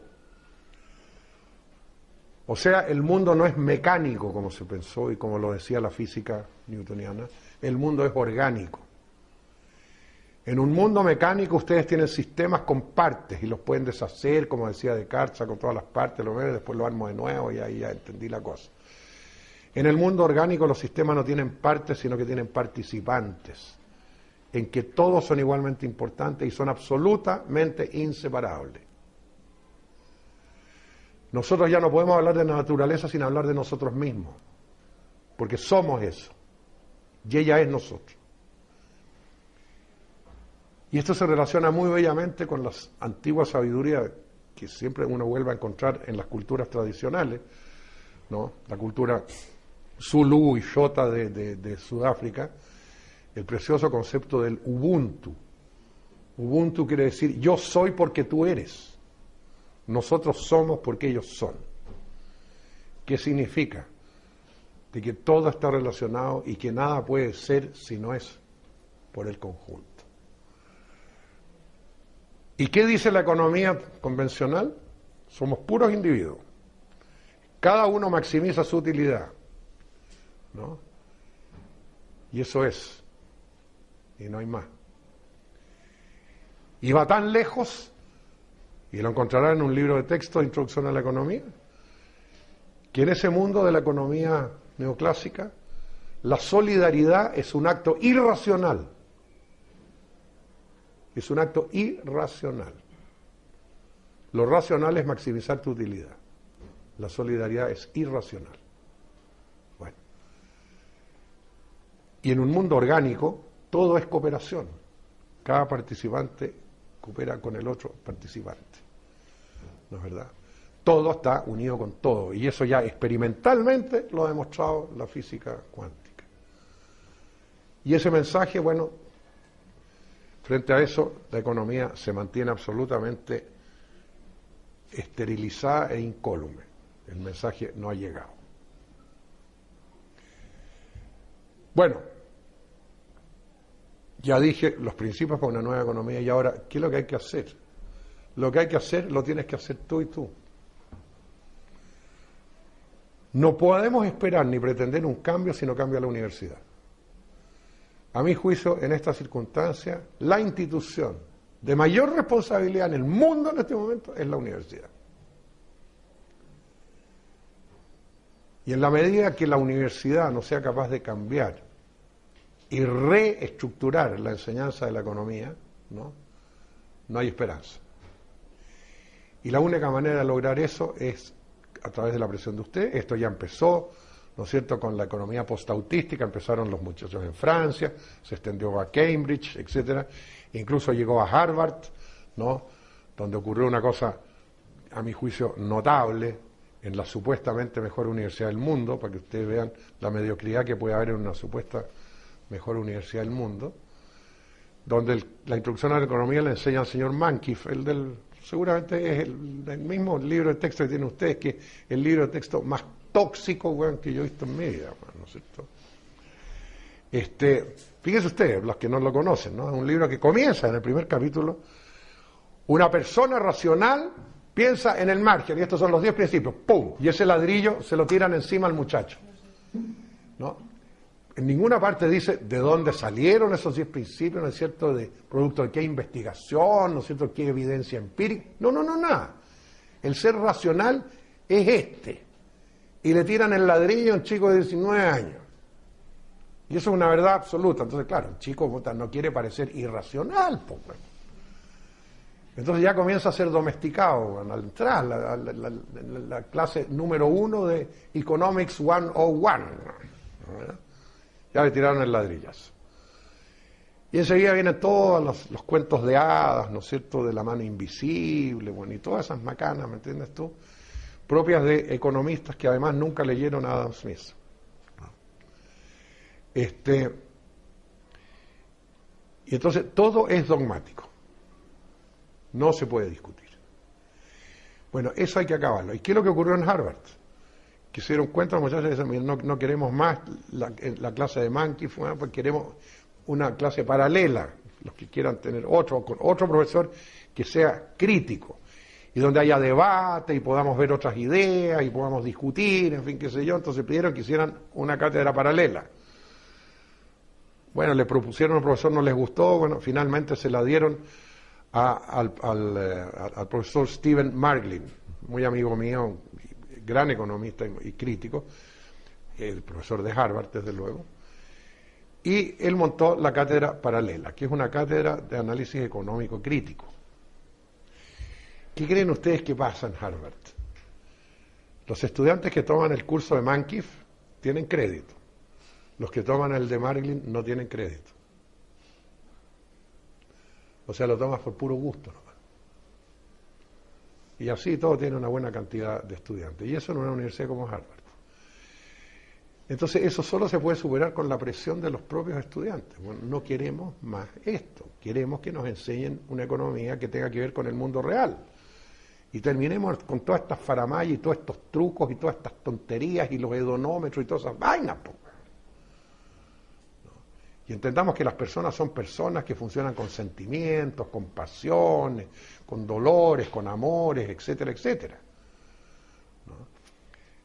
O sea, el mundo no es mecánico como se pensó y como lo decía la física newtoniana, el mundo es orgánico. En un mundo mecánico ustedes tienen sistemas con partes y los pueden deshacer, como decía Descartes, con todas las partes, lo veo y después lo armo de nuevo y ahí ya entendí la cosa. En el mundo orgánico los sistemas no tienen partes, sino que tienen participantes, en que todos son igualmente importantes y son absolutamente inseparables. Nosotros ya no podemos hablar de la naturaleza sin hablar de nosotros mismos, porque somos eso, y ella es nosotros. Y esto se relaciona muy bellamente con las antiguas sabidurías que siempre uno vuelve a encontrar en las culturas tradicionales, ¿no? La cultura Zulu y Xhosa de Sudáfrica, el precioso concepto del Ubuntu. Ubuntu quiere decir yo soy porque tú eres, nosotros somos porque ellos son. ¿Qué significa? De que todo está relacionado y que nada puede ser si no es por el conjunto. ¿Y qué dice la economía convencional? Somos puros individuos. Cada uno maximiza su utilidad, ¿no? Y eso es. Y no hay más. Y va tan lejos, y lo encontrará en un libro de texto de Introducción a la Economía, que en ese mundo de la economía neoclásica, la solidaridad es un acto irracional. Es un acto irracional. Lo racional es maximizar tu utilidad. La solidaridad es irracional. Bueno. Y en un mundo orgánico, todo es cooperación. Cada participante coopera con el otro participante. ¿No es verdad? Todo está unido con todo. Y eso ya experimentalmente lo ha demostrado la física cuántica. Y ese mensaje, bueno, frente a eso, la economía se mantiene absolutamente esterilizada e incólume. El mensaje no ha llegado. Bueno, ya dije los principios para una nueva economía y ahora, ¿qué es lo que hay que hacer? Lo que hay que hacer lo tienes que hacer tú y tú. No podemos esperar ni pretender un cambio si no cambia la universidad. A mi juicio, en esta circunstancia, la institución de mayor responsabilidad en el mundo en este momento es la universidad. Y en la medida que la universidad no sea capaz de cambiar y reestructurar la enseñanza de la economía, no hay esperanza. Y la única manera de lograr eso es a través de la presión de usted. Esto ya empezó, ¿no es cierto?, con la economía postautística. Empezaron los muchachos en Francia, se extendió a Cambridge, etcétera, incluso llegó a Harvard, ¿no?, donde ocurrió una cosa, a mi juicio, notable, en la supuestamente mejor universidad del mundo, para que ustedes vean la mediocridad que puede haber en una supuesta mejor universidad del mundo, donde la introducción a la economía le enseña al señor Mankiw, seguramente es el mismo libro de texto que tienen ustedes, que es el libro de texto más tóxico, que yo he visto en mi vida, ¿no es cierto? Fíjense ustedes, los que no lo conocen, ¿no? Es un libro que comienza en el primer capítulo, una persona racional Piensa en el margen, y estos son los 10 principios, ¡pum! Y ese ladrillo se lo tiran encima al muchacho, ¿no? En ninguna parte dice de dónde salieron esos 10 principios, ¿no es cierto?, de producto de qué investigación, ¿no es cierto?, qué evidencia empírica. No, nada. El ser racional es este. Y le tiran el ladrillo a un chico de 19 años. Y eso es una verdad absoluta. Entonces, claro, el chico no quiere parecer irracional, pues. Entonces ya comienza a ser domesticado. Al entrar la clase número 1 de Economics 101, ¿verdad? Ya le tiraron el ladrillazo. Y enseguida vienen todos los cuentos de hadas, ¿no es cierto?, de la mano invisible, bueno, y todas esas macanas, ¿me entiendes tú?, propias de economistas que además nunca leyeron a Adam Smith. Y entonces todo es dogmático. No se puede discutir. Bueno, eso hay que acabarlo. ¿Y qué es lo que ocurrió en Harvard? Que se dieron cuenta los muchachos y dicen, no queremos más la clase de Mankey, pues queremos una clase paralela, los que quieran tener otro profesor que sea crítico, y donde haya debate y podamos ver otras ideas y podamos discutir, en fin, qué sé yo. Entonces pidieron que hicieran una cátedra paralela. Bueno, le propusieron al profesor, no les gustó, bueno, finalmente se la dieron al profesor Stephen Marglin, muy amigo mío, gran economista y crítico, el profesor de Harvard, desde luego, y él montó la cátedra paralela, que es una cátedra de análisis económico crítico. ¿Qué creen ustedes que pasa en Harvard? Los estudiantes que toman el curso de Mankiw tienen crédito. Los que toman el de Marglin no tienen crédito. O sea, lo tomas por puro gusto nomás. Y así todo tiene una buena cantidad de estudiantes. Y eso en una universidad como Harvard. Entonces eso solo se puede superar con la presión de los propios estudiantes. Bueno, no queremos más esto. Queremos que nos enseñen una economía que tenga que ver con el mundo real. Y terminemos con todas estas faramayas y todos estos trucos y todas estas tonterías y los hedonómetros y todas esas vainas, pues. Y entendamos que las personas son personas que funcionan con sentimientos, con pasiones, con dolores, con amores, etcétera, etcétera. ¿No?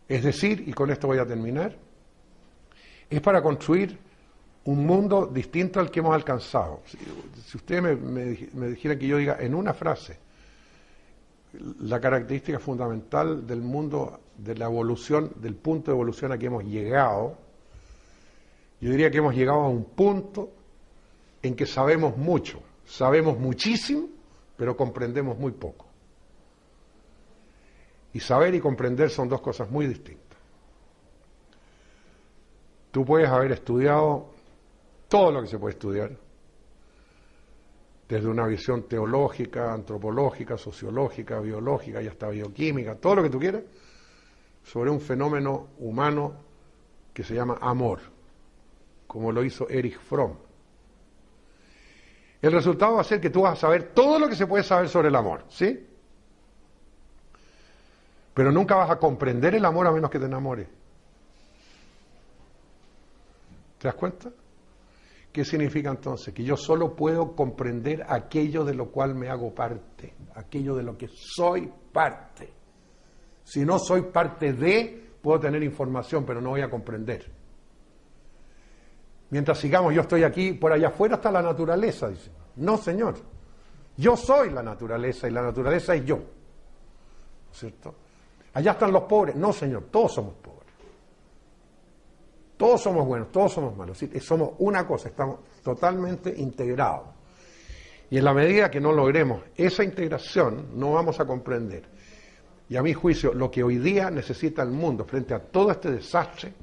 Es decir, y con esto voy a terminar, es para construir un mundo distinto al que hemos alcanzado. Si ustedes me dijeran que yo diga en una frase la característica fundamental del mundo, de la evolución, del punto de evolución a que hemos llegado, yo diría que hemos llegado a un punto en que sabemos mucho, sabemos muchísimo, pero comprendemos muy poco. Y saber y comprender son dos cosas muy distintas. Tú puedes haber estudiado todo lo que se puede estudiar, desde una visión teológica, antropológica, sociológica, biológica y hasta bioquímica, todo lo que tú quieras, sobre un fenómeno humano que se llama amor, como lo hizo Erich Fromm. El resultado va a ser que tú vas a saber todo lo que se puede saber sobre el amor, ¿sí? Pero nunca vas a comprender el amor a menos que te enamores. ¿Te das cuenta? ¿Qué significa entonces? Que yo solo puedo comprender aquello de lo cual me hago parte, aquello de lo que soy parte. Si no soy parte de, puedo tener información, pero no voy a comprender. Mientras sigamos, yo estoy aquí, por allá afuera está la naturaleza, dice. No, señor. Yo soy la naturaleza y la naturaleza es yo. ¿Cierto? Allá están los pobres. No, señor, todos somos pobres. Todos somos buenos, todos somos malos. ¿Sí? Somos una cosa, estamos totalmente integrados. Y en la medida que no logremos esa integración, no vamos a comprender. Y a mi juicio, lo que hoy día necesita el mundo frente a todo este desastre,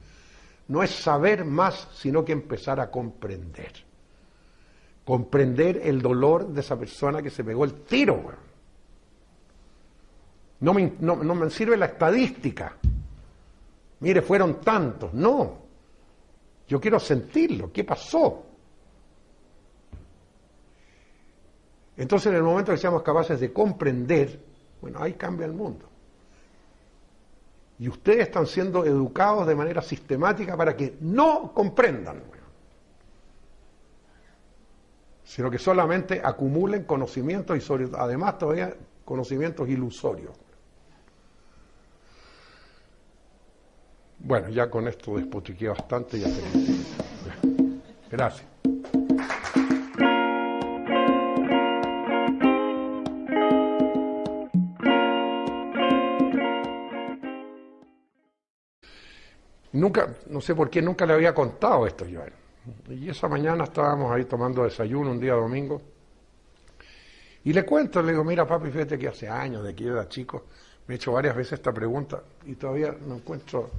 no es saber más, sino que empezar a comprender. Comprender el dolor de esa persona que se pegó el tiro, güey. No me sirve la estadística. Mire, fueron tantos. No. Yo quiero sentirlo. ¿Qué pasó? Entonces, en el momento que seamos capaces de comprender, bueno, ahí cambia el mundo. Y ustedes están siendo educados de manera sistemática para que no comprendan, sino que solamente acumulen conocimientos y además todavía conocimientos ilusorios. Bueno, ya con esto despotriqué bastante, ya terminé. Gracias. Nunca, no sé por qué, nunca le había contado esto yo a él. Y esa mañana estábamos ahí tomando desayuno, un día domingo, y le cuento, le digo, mira papi, fíjate que hace años, de que yo era chico, me he hecho varias veces esta pregunta y todavía no encuentro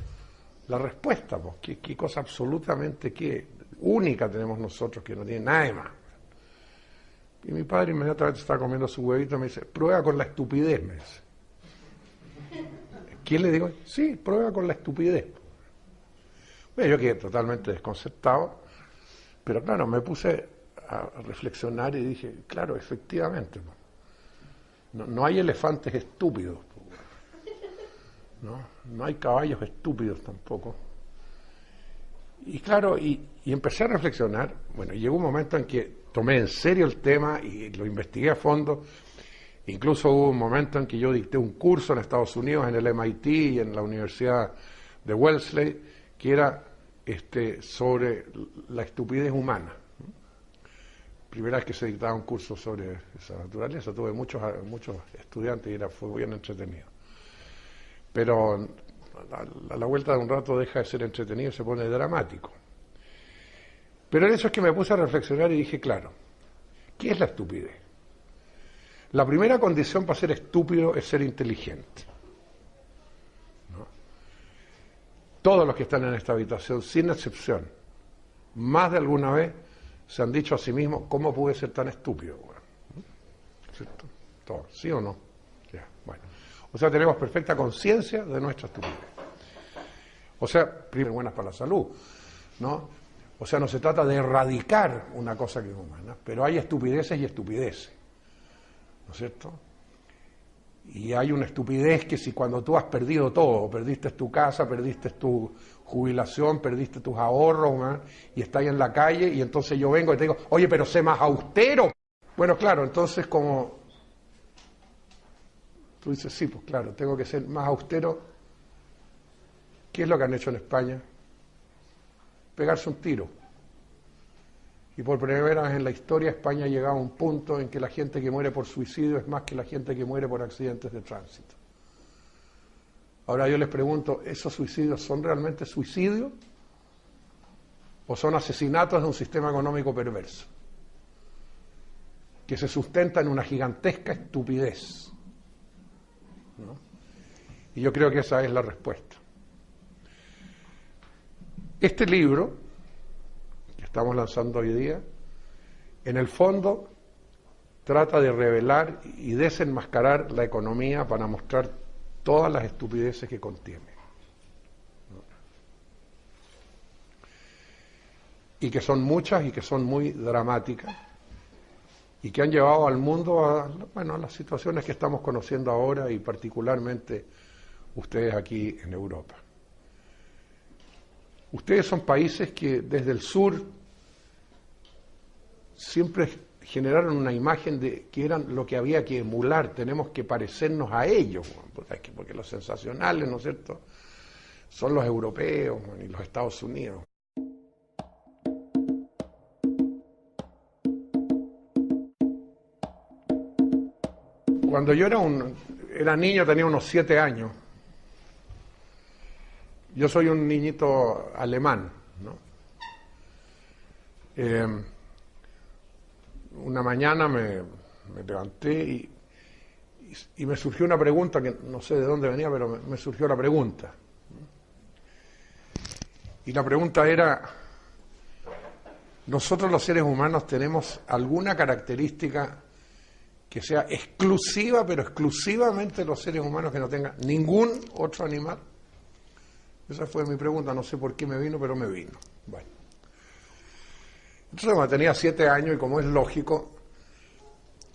la respuesta, pues, qué cosa absolutamente única tenemos nosotros que no tiene nadie más. Y mi padre inmediatamente estaba comiendo su huevito y me dice, prueba con la estupidez, me dice. ¿Quién le digo? Sí, prueba con la estupidez. Bueno, yo quedé totalmente desconcertado, pero claro, me puse a reflexionar y dije, claro, efectivamente, no hay elefantes estúpidos, no hay caballos estúpidos tampoco. Y claro, y empecé a reflexionar, bueno, llegó un momento en que tomé en serio el tema y lo investigué a fondo. Incluso hubo un momento en que yo dicté un curso en Estados Unidos, en el MIT y en la Universidad de Wellesley, que era sobre la estupidez humana. Primera vez que se dictaba un curso sobre esa naturaleza, tuve muchos estudiantes y fue bien entretenido. Pero a la vuelta de un rato deja de ser entretenido y se pone dramático. Pero en eso es que me puse a reflexionar y dije, claro, ¿qué es la estupidez? La primera condición para ser estúpido es ser inteligente. ¿No? Todos los que están en esta habitación, sin excepción, más de alguna vez se han dicho a sí mismos, ¿cómo pude ser tan estúpido? Bueno, ¿cierto? Todos, ¿sí o no? Ya, bueno. O sea, tenemos perfecta conciencia de nuestra estupidez. O sea, primero, buenas para la salud, ¿no? O sea, no se trata de erradicar una cosa que es humana, pero hay estupideces y estupideces, ¿no es cierto? Y hay una estupidez que si cuando tú has perdido todo, perdiste tu casa, perdiste tu jubilación, perdiste tus ahorros, ¿no? Y estás ahí en la calle y entonces yo vengo y te digo, oye, pero sé más austero. Bueno, claro, entonces como tú dices, sí, pues claro, tengo que ser más austero. ¿Qué es lo que han hecho en España? Pegarse un tiro. Y por primera vez en la historia España ha llegado a un punto en que la gente que muere por suicidio es más que la gente que muere por accidentes de tránsito. Ahora yo les pregunto, ¿esos suicidios son realmente suicidios? ¿O son asesinatos de un sistema económico perverso? Que se sustenta en una gigantesca estupidez, ¿no? Y yo creo que esa es la respuesta. Este libro que estamos lanzando hoy día, en el fondo trata de revelar y desenmascarar la economía para mostrar todas las estupideces que contiene, ¿no? Y que son muchas y que son muy dramáticas y que han llevado al mundo a las situaciones que estamos conociendo ahora y particularmente ustedes aquí en Europa. Ustedes son países que desde el sur siempre generaron una imagen de que eran lo que había que emular, tenemos que parecernos a ellos, porque los sensacionales, ¿no es cierto?, son los europeos y los Estados Unidos. Cuando yo era niño, tenía unos 7 años. Yo soy un niñito alemán, ¿no? Una mañana me levanté y me surgió una pregunta que no sé de dónde venía, pero me surgió la pregunta. Y la pregunta era, ¿nosotros los seres humanos tenemos alguna característica que sea exclusiva, pero exclusivamente los seres humanos, que no tenga ningún otro animal? Esa fue mi pregunta, no sé por qué me vino, pero me vino. Bueno. Entonces, cuando tenía 7 años, y como es lógico,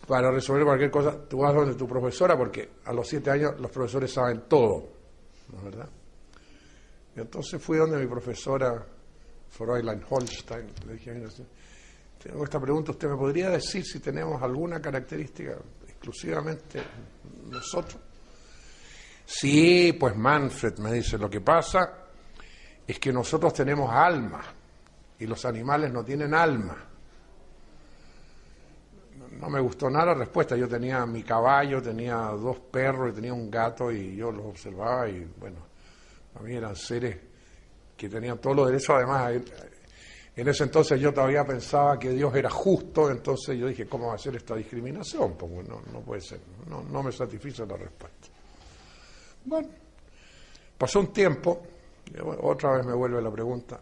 para resolver cualquier cosa, tú vas donde tu profesora, porque a los 7 años los profesores saben todo, ¿no es verdad? Y entonces fui donde mi profesora, Fräulein Holstein, le dije, tengo esta pregunta, ¿usted me podría decir si tenemos alguna característica exclusivamente nosotros. Sí, pues Manfred me dice, lo que pasa es que nosotros tenemos alma y los animales no tienen alma. No me gustó nada la respuesta. Yo tenía mi caballo, tenía 2 perros y tenía un gato y yo los observaba y bueno, a mí eran seres que tenían todos los derechos. Además, en ese entonces yo todavía pensaba que Dios era justo, entonces yo dije, ¿cómo va a ser esta discriminación? Pues no puede ser, no me satisfizo la respuesta. Bueno, pasó un tiempo, y otra vez me vuelve la pregunta.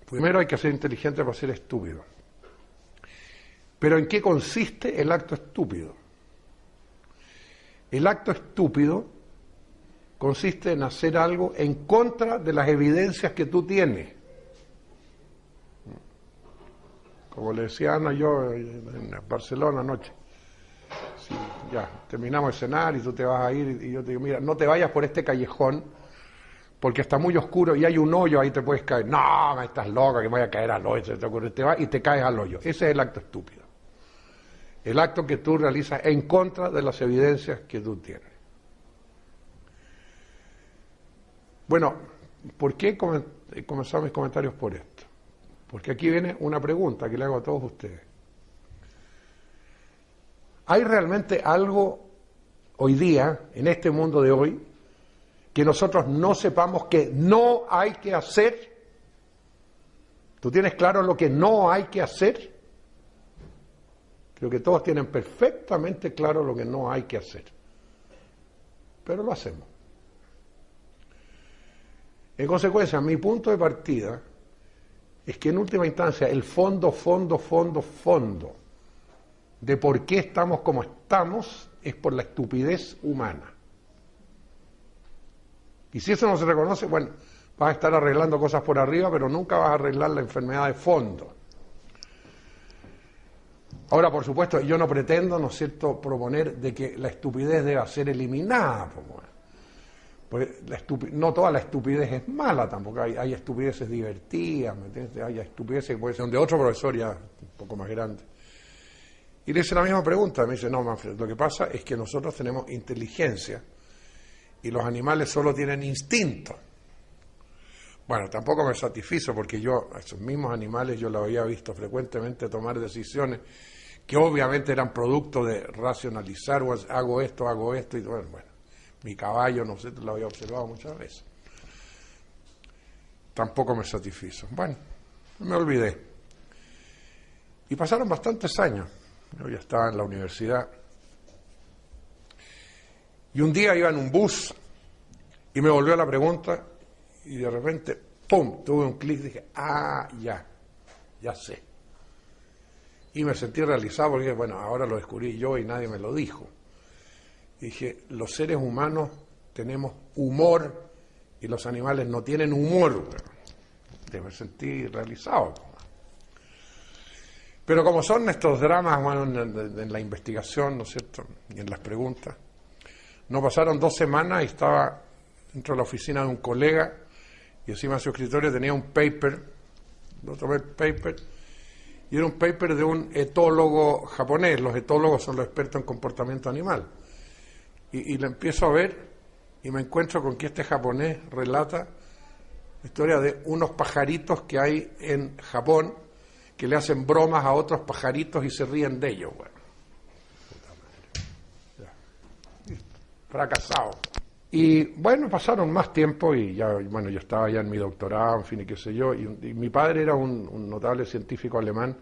Primero hay que ser inteligente para ser estúpido. Pero ¿en qué consiste el acto estúpido? El acto estúpido consiste en hacer algo en contra de las evidencias que tú tienes. Como le decía Ana yo en Barcelona anoche. Sí, ya, terminamos de cenar y tú te vas a ir y yo te digo, mira, no te vayas por este callejón porque está muy oscuro y hay un hoyo, ahí te puedes caer. No, estás loca, que me voy a caer al hoyo, se te ocurre, te vas y te caes al hoyo. Ese es el acto estúpido. El acto que tú realizas en contra de las evidencias que tú tienes. Bueno, ¿por qué he comenzado mis comentarios por esto? Porque aquí viene una pregunta que le hago a todos ustedes. ¿Hay realmente algo hoy día, en este mundo de hoy, que nosotros no sepamos que no hay que hacer? ¿Tú tienes claro lo que no hay que hacer? Creo que todos tienen perfectamente claro lo que no hay que hacer. Pero lo hacemos. En consecuencia, mi punto de partida es que en última instancia el fondo de por qué estamos como estamos es por la estupidez humana. Y si eso no se reconoce, bueno, vas a estar arreglando cosas por arriba, pero nunca vas a arreglar la enfermedad de fondo. Ahora, por supuesto, yo no pretendo, ¿no es cierto?, proponer de que la estupidez deba ser eliminada. Porque no toda la estupidez es mala tampoco, hay estupideces divertidas, ¿me entiendes? Hay estupideces que pueden ser de otro profesor ya un poco más grande. Y le hice la misma pregunta, me dice, no, Manfred, lo que pasa es que nosotros tenemos inteligencia y los animales solo tienen instinto. Bueno, tampoco me satisfizo porque yo, a esos mismos animales, yo los había visto frecuentemente tomar decisiones que obviamente eran producto de racionalizar, o hago esto, y bueno, mi caballo, no sé, lo había observado muchas veces. Tampoco me satisfizo. Bueno, me olvidé. Y pasaron bastantes años. Yo ya estaba en la universidad. Y un día iba en un bus y me volvió la pregunta y de repente, ¡pum!, tuve un clic y dije, ya sé. Y me sentí realizado porque, bueno, ahora lo descubrí yo y nadie me lo dijo. Y dije, los seres humanos tenemos humor y los animales no tienen humor. Me sentí realizado. Pero como son estos dramas, bueno, en la investigación, ¿no es cierto?, y en las preguntas, no pasaron 2 semanas y estaba dentro de la oficina de un colega y encima de su escritorio tenía un paper, lo tomé el paper, y era un paper de un etólogo japonés. Los etólogos son los expertos en comportamiento animal. Y lo empiezo a ver y me encuentro con que este japonés relata la historia de unos pajaritos que hay en Japón que le hacen bromas a otros pajaritos y se ríen de ellos. Bueno, puta madre. Fracasado. Y bueno, pasaron más tiempo y ya, bueno, yo estaba ya en mi doctorado, en fin, y qué sé yo, y mi padre era un notable científico alemán